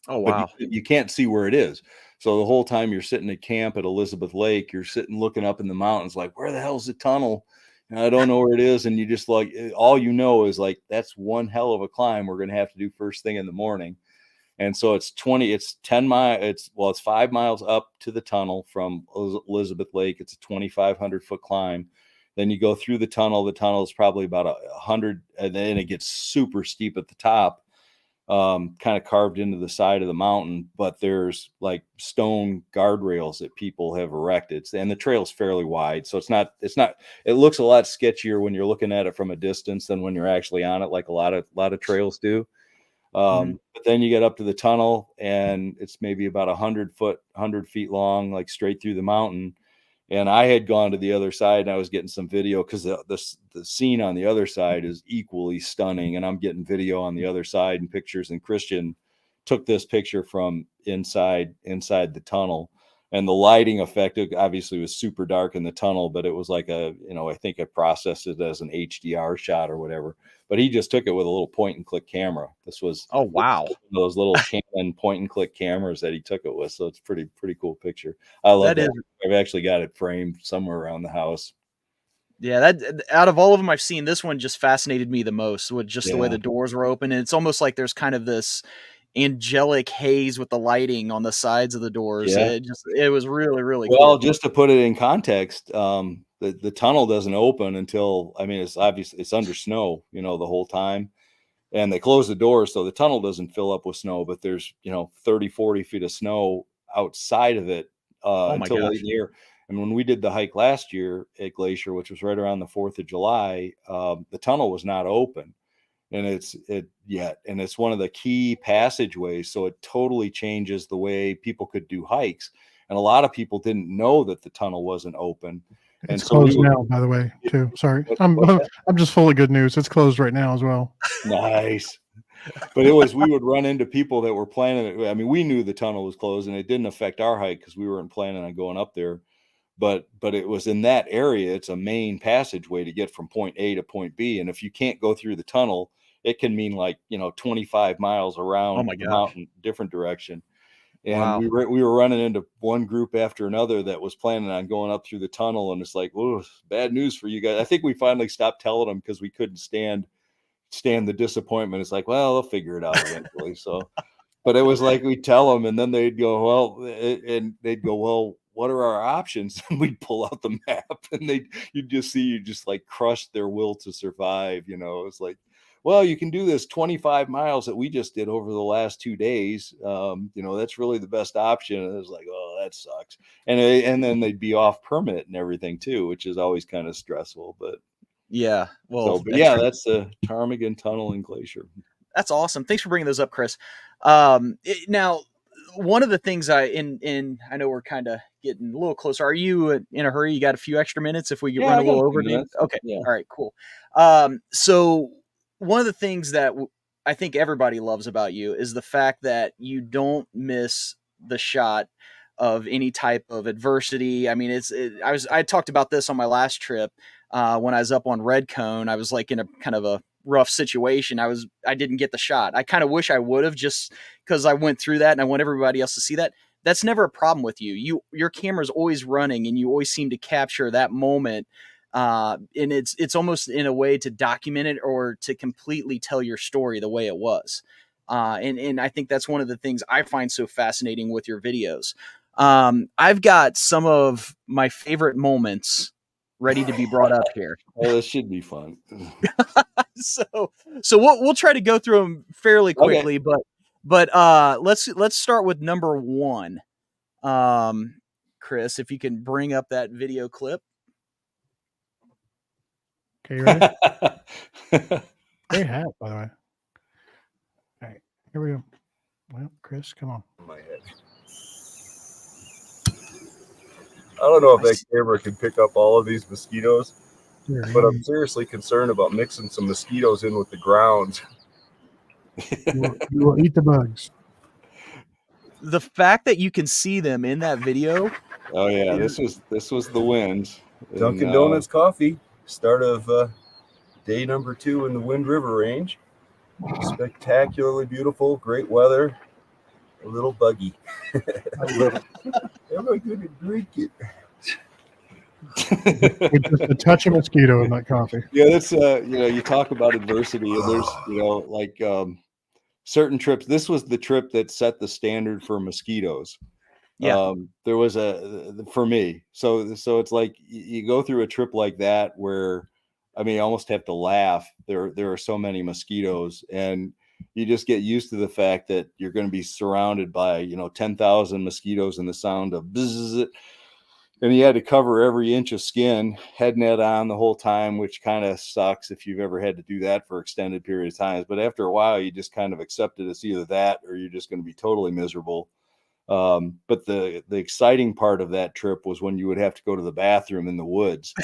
Oh, wow. But you can't see where it is. So the whole time you're sitting at camp at Elizabeth Lake, you're sitting looking up in the mountains like, where the hell's the tunnel? And I don't know where it is. And you just like, all you know is like, that's one hell of a climb we're going to have to do first thing in the morning. And so it's 10 miles. It's 5 miles up to the tunnel from Elizabeth Lake. It's a 2,500 foot climb. Then you go through the tunnel. The tunnel is probably about 100, and then it gets super steep at the top, kind of carved into the side of the mountain. But there's like stone guardrails that people have erected, and the trail's fairly wide, so it looks a lot sketchier when you're looking at it from a distance than when you're actually on it, like a lot of trails do. But then you get up to the tunnel, and it's maybe about 100 feet long, like straight through the mountain. And I had gone to the other side, and I was getting some video because the scene on the other side is equally stunning. And I'm getting video on the other side and pictures. And Christian took this picture from inside the tunnel. And the lighting effect obviously was super dark in the tunnel, but it was like I think I processed it as an HDR shot or whatever. But he just took it with a little point and click camera. This was Oh, wow. those little Canon point and click cameras that he took it with. So it's pretty cool picture. I love that. I've actually got it framed somewhere around the house. Yeah, that out of all of them I've seen, this one just fascinated me the most with just the way the doors were open. And it's almost like there's kind of this angelic haze with the lighting on the sides of the doors. Yeah. It was really, really well, cool. just to put it in context, the tunnel doesn't open until, I mean, it's obviously it's under snow, the whole time. And they close the doors so the tunnel doesn't fill up with snow, but there's 30, 40 feet of snow outside of it Oh my until late gosh. in the year. And when we did the hike last year at Glacier, which was right around the 4th of July, the tunnel was not open. And it's one of the key passageways. So it totally changes the way people could do hikes. And a lot of people didn't know that the tunnel wasn't open. And It's so closed now, by the way, too. Sorry. I'm just full of good news. It's closed right now as well. Nice. But we would run into people that were planning it. I mean, we knew the tunnel was closed and it didn't affect our hike because we weren't planning on going up there. But it was in that area. It's a main passageway to get from point A to point B. And if you can't go through the tunnel, it can mean 25 miles around the mountain, different direction. And Wow. we were running into one group after another that was planning on going up through the tunnel. And it's like, oh, bad news for you guys. I think we finally stopped telling them because we couldn't stand the disappointment. It's like, well, they'll figure it out eventually. So, but it was like we'd tell them and then they'd go, well, what are our options? And we'd pull out the map and you'd just see you just like crush their will to survive. It's like, well, you can do this 25 miles that we just did over the last 2 days. That's really the best option. And it was like, oh, that sucks. And then they'd be off permit and everything too, which is always kind of stressful, but yeah. Well, that's the Ptarmigan Tunnel and Glacier. That's awesome. Thanks for bringing those up, Chris. Now, one of the things I know we're kind of getting a little closer. Are you in a hurry? You got a few extra minutes if we run a little over? Okay. Yeah. All right, cool. So one of the things that I think everybody loves about you is the fact that you don't miss the shot of any type of adversity. I mean, I talked about this on my last trip when I was up on Red Cone. I was like in a kind of a rough situation. I didn't get the shot. I kind of wish I would have, just because I went through that and I want everybody else to see that. That's never a problem with you. Your camera's always running and you always seem to capture that moment. And it's almost in a way to document it or to completely tell your story the way it was. And I think that's one of the things I find so fascinating with your videos. I've got some of my favorite moments ready to be brought up here. Oh, this should be fun. So we'll try to go through them fairly quickly, okay. but let's start with number one. Chris, if you can bring up that video clip. Okay, you ready? Great hat, by the way. All right, here we go. Well, Chris, come on. My head. I don't know if that camera can pick up all of these mosquitoes, but I'm seriously concerned about mixing some mosquitoes in with the ground. You will eat the bugs. The fact that you can see them in that video. Oh yeah, this was the winds. Dunkin' Donuts coffee. Start of day number 2 in the Wind River Range. Spectacularly beautiful, great weather. A little buggy. Am I going to drink it? With just a touch of mosquito in that coffee. Yeah, that's you talk about adversity, and there's certain trips. This was the trip that set the standard for mosquitoes. Yeah. There was for me. So it's like you go through a trip like that where, I mean, you almost have to laugh. There are so many mosquitoes, and you just get used to the fact that you're going to be surrounded by 10,000 mosquitoes and the sound of bzzz. And you had to cover every inch of skin, head net on the whole time, which kind of sucks if you've ever had to do that for extended period of times. But after a while, you just kind of accept it as either that or you're just going to be totally miserable. But the exciting part of that trip was when you would have to go to the bathroom in the woods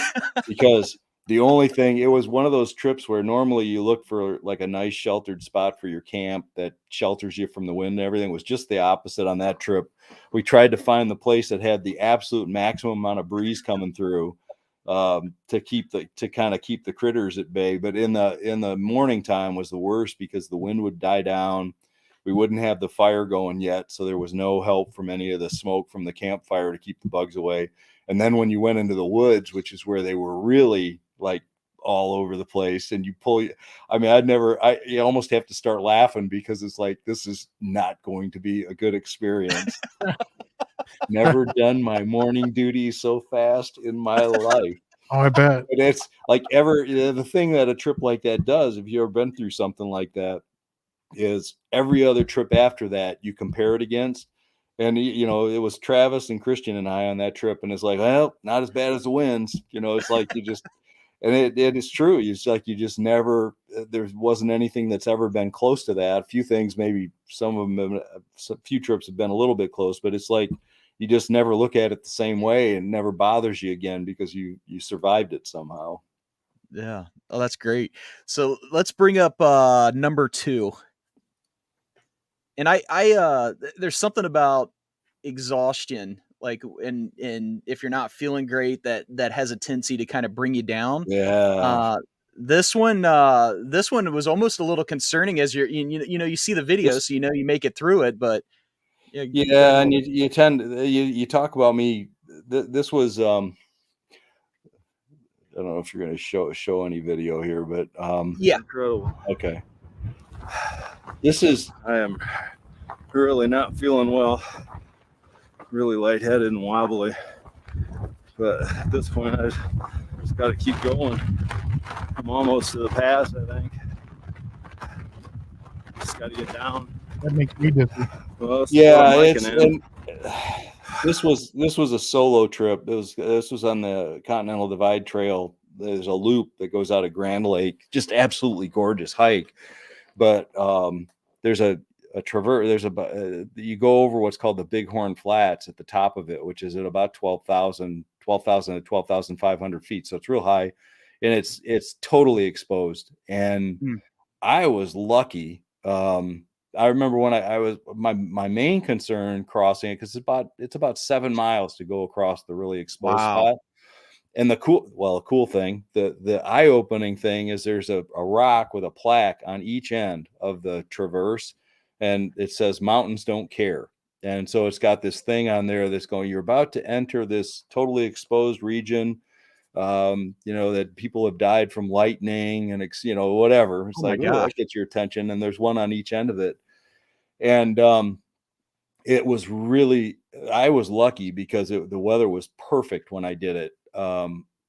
because The only thing, it was one of those trips where normally you look for like a nice sheltered spot for your camp that shelters you from the wind and everything. It was just the opposite on that trip. We tried to find the place that had the absolute maximum amount of breeze coming through, to kind of keep the critters at bay. But in the morning time was the worst because the wind would die down. We wouldn't have the fire going yet, so there was no help from any of the smoke from the campfire to keep the bugs away. And then when you went into the woods, which is where they were really like all over the place, and you almost have to start laughing because it's like, this is not going to be a good experience. Never done my morning duty so fast in my life. Oh, I bet. But it's like the thing that a trip like that does, if you've ever been through something like that, is every other trip after that you compare it against. And it was Travis and Christian and I on that trip, and it's like, well, not as bad as the winds. It's like you just, and it is true. It's like you just never. There wasn't anything that's ever been close to that. A few things, maybe some of them, a few trips have been a little bit close, but it's like you just never look at it the same way, and never bothers you again because you survived it somehow. Yeah. Oh, that's great. So let's bring up number 2. And there's something about exhaustion, like, and if you're not feeling great, that has a tendency to kind of bring you down. Yeah. This one was almost a little concerning as you see the video, so you make it through it, but yeah, and you tend you talk about me. This was I don't know if you're going to show any video here, but yeah. Incredible. Okay. I am really not feeling well, really lightheaded and wobbly, but at this point I just got to keep going. I'm almost to the pass, I think. Just got to get down. That makes me dizzy. Well, this was a solo trip. This was on the Continental Divide Trail. There's a loop that goes out of Grand Lake, just absolutely gorgeous hike. But there's a traverse. You go over what's called the Bighorn Flats at the top of it, which is at about 12,000 to 12,500 feet. So it's real high, and it's totally exposed. And I was lucky. I remember when I was my main concern crossing it, because it's about 7 miles to go across the really exposed spot. And the cool thing, the eye-opening thing is there's a rock with a plaque on each end of the traverse, and it says "Mountains Don't Care." And so it's got this thing on there that's going, you're about to enter this totally exposed region, that people have died from lightning and whatever. It's that gets your attention. And there's one on each end of it. And it was really, I was lucky because the weather was perfect when I did it.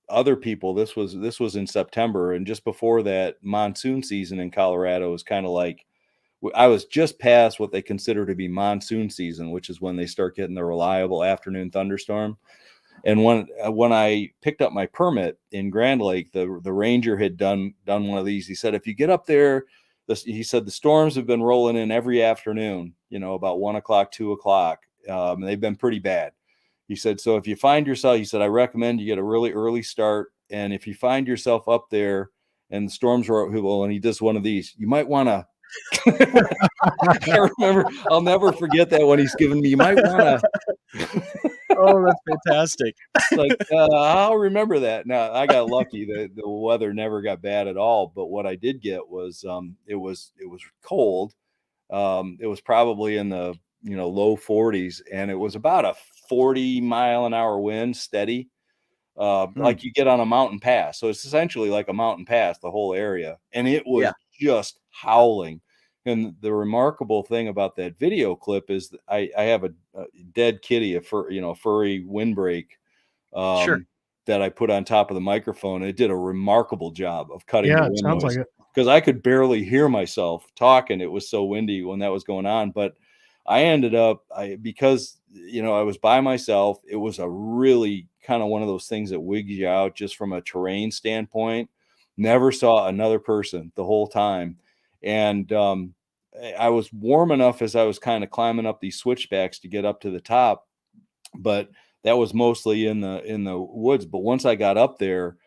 Other people, this was in September, and just before that, monsoon season in Colorado was kind of like, I was just past what they consider to be monsoon season, which is when they start getting the reliable afternoon thunderstorm. And when I picked up my permit in Grand Lake, the ranger had done one of these. He said, if you get up there, he said the storms have been rolling in every afternoon, about 1 o'clock, 2 o'clock. And they've been pretty bad. He said, so if you find yourself, he said, I recommend you get a really early start. And if you find yourself up there and the storms are, and he does one of these, you might want to, I remember, I'll never forget that when he's giving me, you might want to. Oh, that's fantastic. Like, I'll remember that. Now, I got lucky. The weather never got bad at all. But what I did get was, it was cold. It was probably in the, low 40s, and it was about a 40-mile-an-hour wind, steady, like you get on a mountain pass. So it's essentially like a mountain pass, the whole area. And it was just howling. And the remarkable thing about that video clip is that I have a dead kitty, a furry windbreak that I put on top of the microphone. It did a remarkable job of cutting the wind it sounds noise, like it. because I could barely hear myself talking. It was so windy when that was going on. But I ended up, because I was by myself, it was a really kind of one of those things that wigs you out just from a terrain standpoint. Never saw another person the whole time. And I was warm enough as I was kind of climbing up these switchbacks to get up to the top, but that was mostly in the woods. But once I got up there,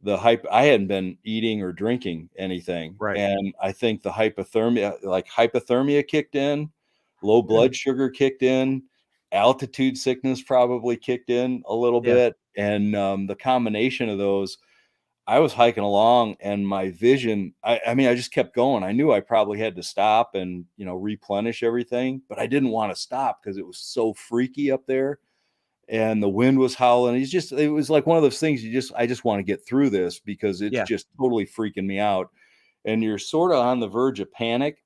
the hype, I hadn't been eating or drinking anything. Right. And I think the hypothermia kicked in, low blood sugar kicked in, altitude sickness probably kicked in a little Yeah. bit. And the combination of those, I was hiking along and my vision, I mean, I just kept going. I knew I probably had to stop and, replenish everything, but I didn't want to stop because it was so freaky up there and the wind was howling. It was like one of those things I just want to get through this because it's Yeah. just totally freaking me out. And you're sort of on the verge of panic.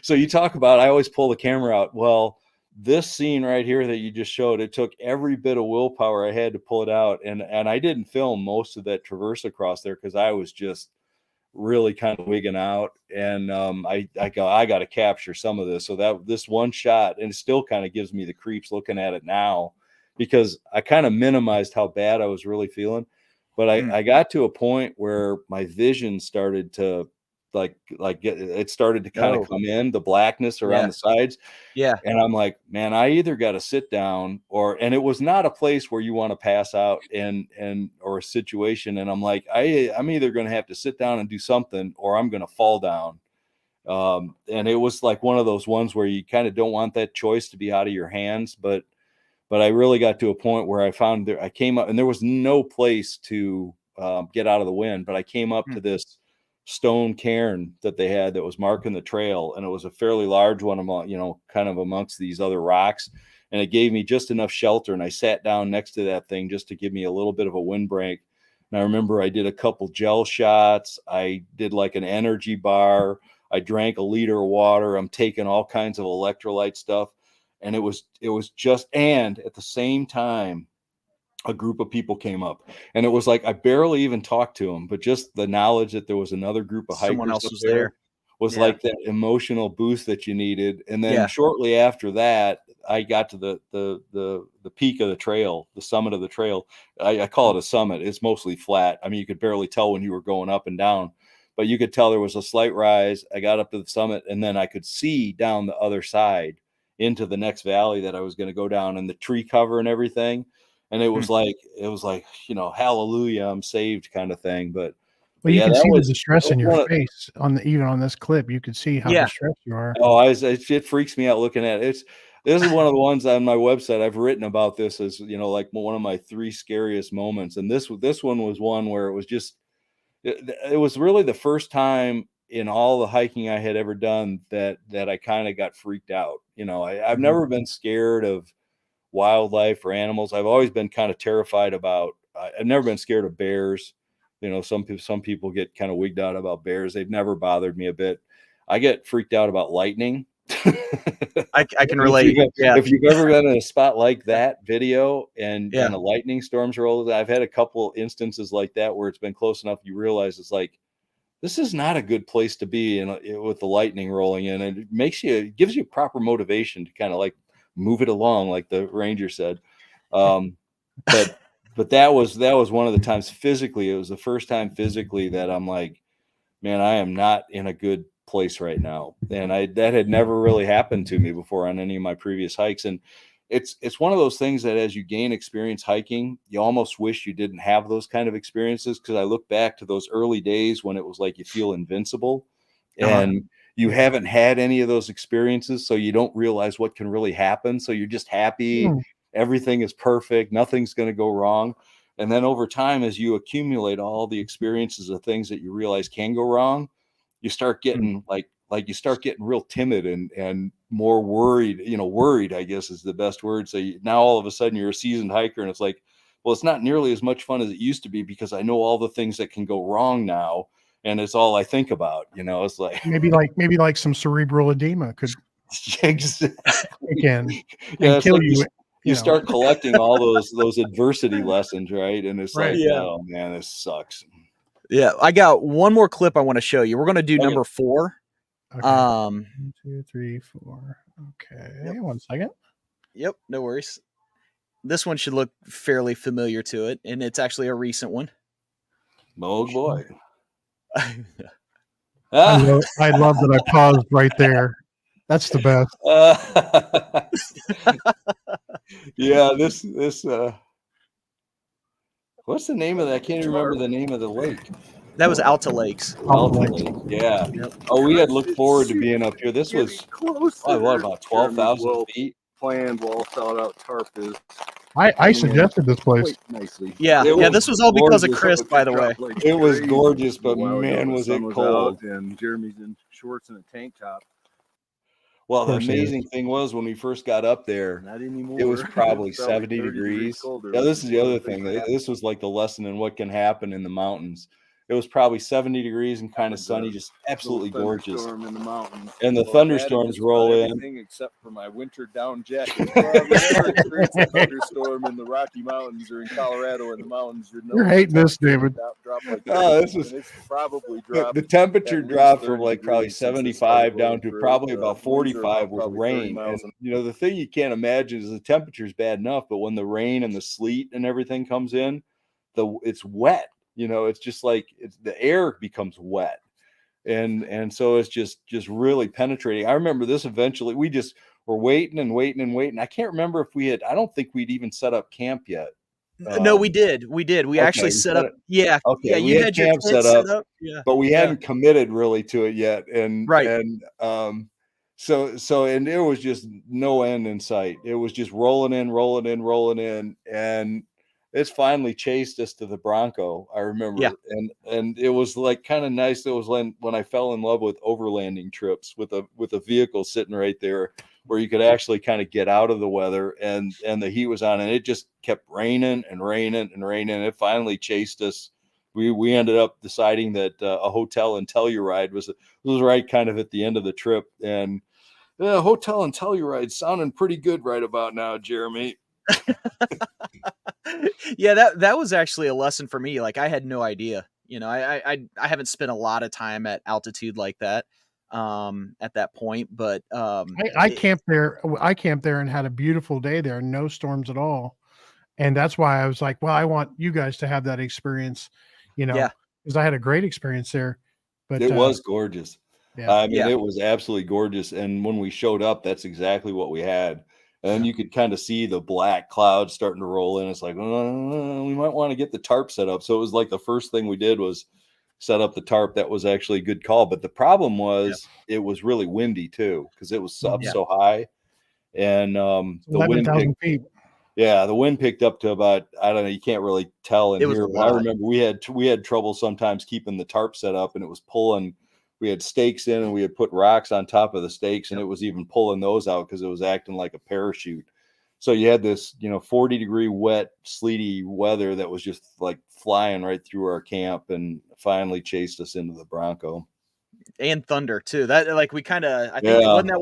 So you talk about, I always pull the camera out. Well, this scene right here that you just showed, it took every bit of willpower I had to pull it out. And I didn't film most of that traverse across there because I was just really kind of wigging out. And I got to capture some of this. So this one shot, and it still kind of gives me the creeps looking at it now because I kind of minimized how bad I was really feeling. But I got to a point where my vision started to it started to kind of come in, the blackness around the sides. Yeah. And I'm like, man, I either got to sit down and it was not a place where you want to pass out or a situation. And I'm like, I'm either going to have to sit down and do something or I'm going to fall down. And it was like one of those ones where you kind of don't want that choice to be out of your hands. But I really got to a point where I came up and there was no place to get out of the wind, but I came up to this stone cairn that they had that was marking the trail, and it was a fairly large one among kind of amongst these other rocks, and it gave me just enough shelter, and I sat down next to that thing just to give me a little bit of a windbreak. And I remember I did a couple gel shots, I did like an energy bar, I drank a liter of water, I'm taking all kinds of electrolyte stuff, and it was just, and at the same time a group of people came up, and it was like I barely even talked to them, but just the knowledge that there was another group of Someone hikers else up was there there. was Yeah. like that emotional boost that you needed. And then Yeah. shortly after that, I got to the peak of the trail, the summit of the trail. I call it a summit. It's mostly flat. I mean, you could barely tell when you were going up and down, but you could tell there was a slight rise. I got up to the summit, and then I could see down the other side into the next valley that I was going to go down, and the tree cover and everything. And it was like, hallelujah, I'm saved kind of thing. But Well, you yeah, can that see the was distress in your one of, face even on this clip. You could see how Yeah. distressed you are. it freaks me out looking at it. This is one of the ones on my website. I've written about this as, like one of my 3 scariest moments. And this one was one where it was just, it was really the first time in all the hiking I had ever done that I kind of got freaked out. I've never been scared of wildlife or animals. I've always been kind of terrified about, I've never been scared of bears. Some people get kind of wigged out about bears. They've never bothered me a bit. I get freaked out about lightning. I can relate. If you've ever been in a spot like that video and Yeah. a lightning storm's rolling, I've had a couple instances like that where it's been close enough you realize it's like, this is not a good place to be with the lightning rolling in. And it gives you proper motivation to kind of like move it along, like the ranger said. But that was one of the times physically, it was the first time physically that I'm like, man, I am not in a good place right now. And that had never really happened to me before on any of my previous hikes. And it's one of those things that as you gain experience hiking, you almost wish you didn't have those kind of experiences. Cause I look back to those early days when it was like, you feel invincible and you haven't had any of those experiences. So you don't realize what can really happen. So you're just happy. Everything is perfect. Nothing's going to go wrong. And then over time, as you accumulate all the experiences of things that you realize can go wrong, you start getting you start getting real timid and more worried, worried, I guess is the best word. So now all of a sudden you're a seasoned hiker and it's like, well, it's not nearly as much fun as it used to be because I know all the things that can go wrong now. And it's all I think about, it's like maybe like some cerebral edema could exactly. again Yeah, and kill like you. You start collecting all those adversity lessons, right? And it's like, Yeah. oh man, this sucks. Yeah. I got one more clip I want to show you. We're going to do number 4. Okay. 1, 2, 3, 4. Okay. Yep. 1 second. Yep. No worries. This one should look fairly familiar to it, and it's actually a recent one. Oh boy. I love that I paused right there. That's the best. Yeah, this What's the name of that? I can't even remember the name of the lake. That was Alta Lakes. Alta Lake. Lake. Yeah. Yep. Oh, we had looked forward to being up here. This was closer. what about 12,000 well feet? planned, well thought out tarp is I suggested this place. quite nicely. Yeah, It yeah. was This was all because of gorgeous. Chris, by the way. It was gorgeous, but man, was it cold. Out and Jeremy's in shorts and a tank top. Well, the course it is. amazing thing was when we first got up there, Not anymore. it was probably It's probably 70 30 degrees. colder. Yeah, this is the other Things thing. that happen. This was like the lesson in what can happen in the mountains. It was probably 70 degrees and kind of sunny, just absolutely Little gorgeous. thunderstorm in the mountains. And the Well, thunderstorms that is roll about in. everything except for my winter down jacket. Well, I've never experienced a thunderstorm in the Rocky Mountains or in Colorado in the mountains. You're hating this, David. Drop like Oh, this was- and it's probably The, dropped. the temperature at least dropped from 30 like probably degrees since this 75 started down rolling to through. probably about Winds are 45 with probably 30 rain. miles And, you know, the thing you can't imagine is the temperature's bad enough, but when the rain and the sleet and everything comes in, it's wet. You know, it's just like the air becomes wet. And so it's just really penetrating. I remember this eventually. We just were waiting and waiting and waiting. I can't remember if I don't think we'd even set up camp yet. No, we did. We did. We actually okay, set up. Yeah. Okay, Yeah. we You had had your camp tent set up. Yeah. But we Yeah. hadn't committed really to it yet. And Right. and so and there was just no end in sight. It was just rolling in, and it's finally chased us to the Bronco. I remember. Yeah. And it was like kind of nice. It was when I fell in love with overlanding trips with a vehicle sitting right there where you could actually kind of get out of the weather, and the heat was on, and it just kept raining and raining and raining. It finally chased us. We ended up deciding that a hotel and Telluride was right kind of at the end of the trip, and hotel and Telluride sounding pretty good right about now, Jeremy. Yeah, that was actually a lesson for me. Like I had no idea. You know, I haven't spent a lot of time at altitude like that at that point, but I camped there. I camped there and had a beautiful day there, no storms at all. And that's why I was like, well, I want you guys to have that experience, you know, Yeah. because I had a great experience there. But It was gorgeous. yeah. I mean, Yeah. it was absolutely gorgeous. And when we showed up, that's exactly what we had. And you could kind of see the black clouds starting to roll in. It's like, we might want to get the tarp set up. So it was like the first thing we did was set up the tarp. That was actually a good call. But the problem was it was really windy too, because it was up so high. And the wind 11,000 feet. Yeah, the wind picked up to about, I don't know, you can't really tell in It was here, a but I lot. remember we had trouble sometimes keeping the tarp set up, and it was pulling. We had stakes in, and we had put rocks on top of the stakes, and it was even pulling those out because it was acting like a parachute. So you had this, 40-degree wet, sleety weather that was just like flying right through our camp, and finally chased us into the Bronco. And thunder too. That like we kind of I think Yeah. wasn't that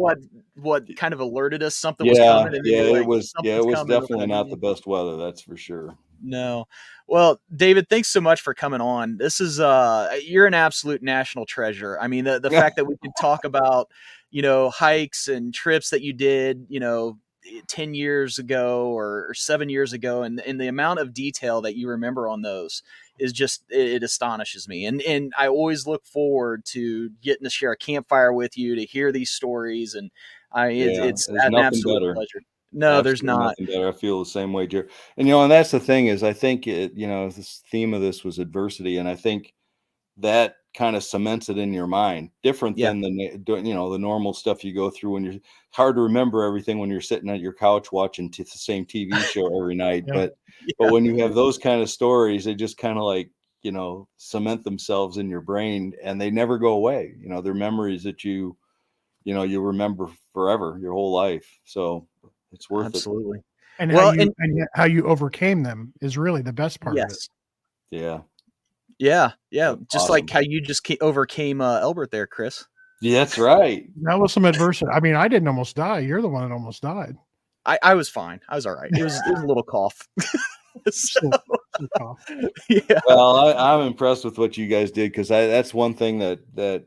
what kind of alerted us something was Yeah, coming. And then yeah, we're it like, was. Yeah, it "Something's was coming," we're definitely gonna not do the it. best weather, that's for sure. No. Well, David, thanks so much for coming on. This is you're an absolute national treasure. I mean, the fact that we can talk about, hikes and trips that you did, 10 years ago or 7 years ago, and the amount of detail that you remember on those is just, it astonishes me. And I always look forward to getting to share a campfire with you, to hear these stories. And it's there's an nothing absolute better. pleasure. No, there's Absolutely not. nothing better. I feel the same way, Jerry. And that's the thing is, I think this theme of this was adversity, and I think that kind of cements it in your mind. Different Yeah. than the normal stuff you go through when you're hard to remember everything when you're sitting at your couch watching the same TV show every night. Yeah. But when you have those kind of stories, they just kind of like cement themselves in your brain, and they never go away. They're memories that you remember forever, your whole life. So it's worth Absolutely. And Well, how you overcame them is really the best part of it. Yes. it. Yeah. Yeah. That's Just awesome. like how you just overcame Elbert there, Chris. Yeah, that's right. That was some adversity. I mean, I didn't almost die. You're the one that almost died. I was fine. I was all right. It was a little cough. So, yeah. Well, I'm impressed with what you guys did, because that's one thing that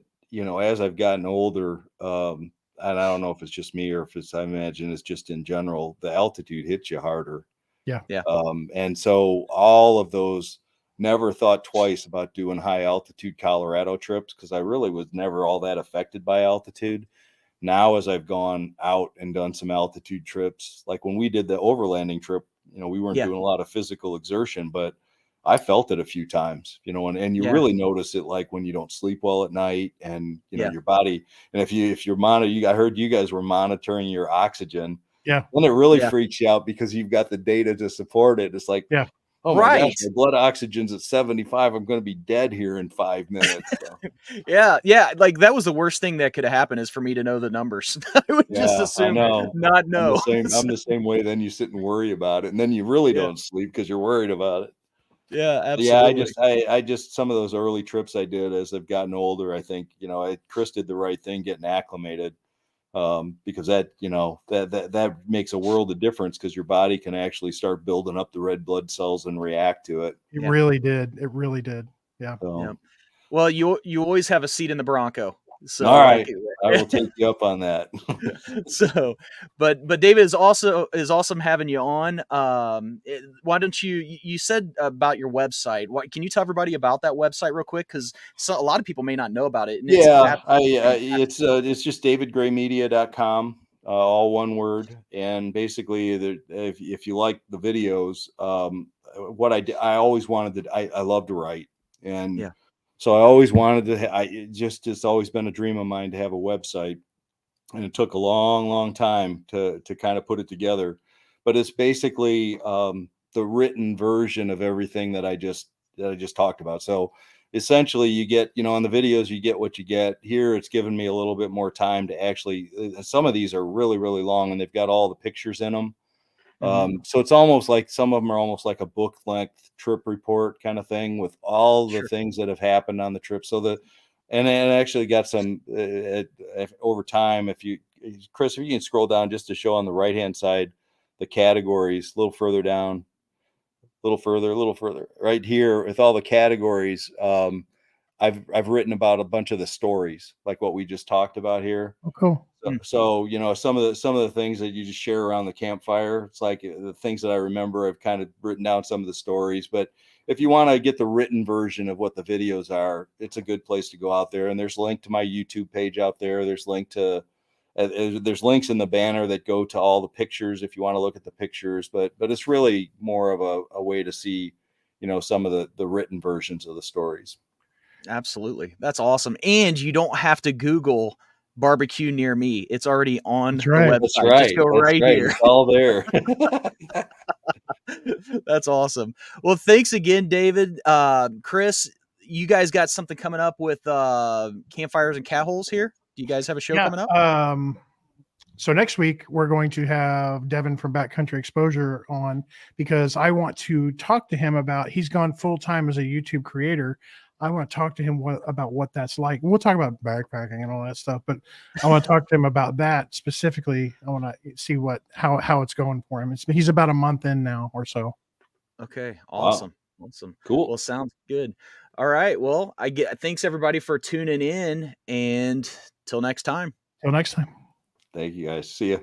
as I've gotten older, and I don't know if it's just me or if I imagine it's just in general, the altitude hits you harder. Yeah. Yeah. And so all of those, never thought twice about doing high altitude Colorado trips, because I really was never all that affected by altitude. Now, as I've gone out and done some altitude trips, like when we did the overlanding trip, we weren't doing a lot of physical exertion, but I felt it a few times, you know, and you Yeah. really notice it like when you don't sleep well at night and, you know, Yeah. your body. And if you're I heard you guys were monitoring your oxygen. Yeah. Then it really Yeah. freaks you out because you've got the data to support it. It's like, Yeah. oh my gosh, Right. my blood oxygen's at 75. I'm going to be dead here in 5 minutes. So, Yeah. Like that was the worst thing that could have happened is for me to know the numbers. I would just yeah, I assume know. not I'm know. the same. I'm the same way. Then you sit and worry about it, and then you really Yeah. don't sleep because you're worried about it. Yeah, Yeah, absolutely. I just some of those early trips I did as I've gotten older, I think, you know, Chris did the right thing getting acclimated, because that, you know, that makes a world of difference because your body can actually start building up the red blood cells and react to it. It Yeah. really did. It really did. Yeah. So, Yeah. Well, you always have a seat in the Bronco. So all like right, I will take you up on that. so but David is awesome having you on. Why don't you said about your website. What can you tell everybody about that website real quick? Because a lot of people may not know about it. And Yeah, fantastic. it's just davidgraymedia.com, all one word. And basically, if you like the videos, what I did, I always wanted to, I love to write. And Yeah. so I always wanted to, it's always been a dream of mine to have a website. And it took a long, long time to kind of put it together. But it's basically the written version of everything that I just talked about. So essentially, you get, you know, on the videos you get what you get. Here, it's given me a little bit more time to actually. Some of these are really, really long, and they've got all the pictures in them. So it's almost like some of them are almost like a book length trip report kind of thing with all the Sure. things that have happened on the trip. So and it actually got some over time. Chris, if you can scroll down just to show on the right hand side the categories, a little further down, a little further, right here with all the categories. I've written about a bunch of the stories, like what we just talked about here. Oh, cool. So, you know, some of the things that you just share around the campfire, it's like the things that I remember. I've kind of written down some of the stories, but if you want to get the written version of what the videos are, it's a good place to go out there. And there's a link to my YouTube page out there. There's there's links in the banner that go to all the pictures if you want to look at the pictures. But it's really more of a way to see, you know, some of the written versions of the stories. Absolutely. That's awesome. And you don't have to Google barbecue near me. It's already on That's the right. website. That's right. Just go That's right right. here. It's all there. That's awesome. Well, thanks again, David. Chris, you guys got something coming up with campfires and cat holes here? Do you guys have a show coming up? So next week we're going to have Devin from Backcountry Exposure on because I want to talk to him about. He's gone full time as a YouTube creator. I want to talk to him about what that's like. We'll talk about backpacking and all that stuff, but I want to talk to him about that specifically. I want to see how it's going for him. He's about a month in now or so. Okay, awesome. Wow. Awesome. Cool. Well, sounds good. All right. Well, thanks everybody for tuning in, and till next time. Till next time. Thank you guys. See ya.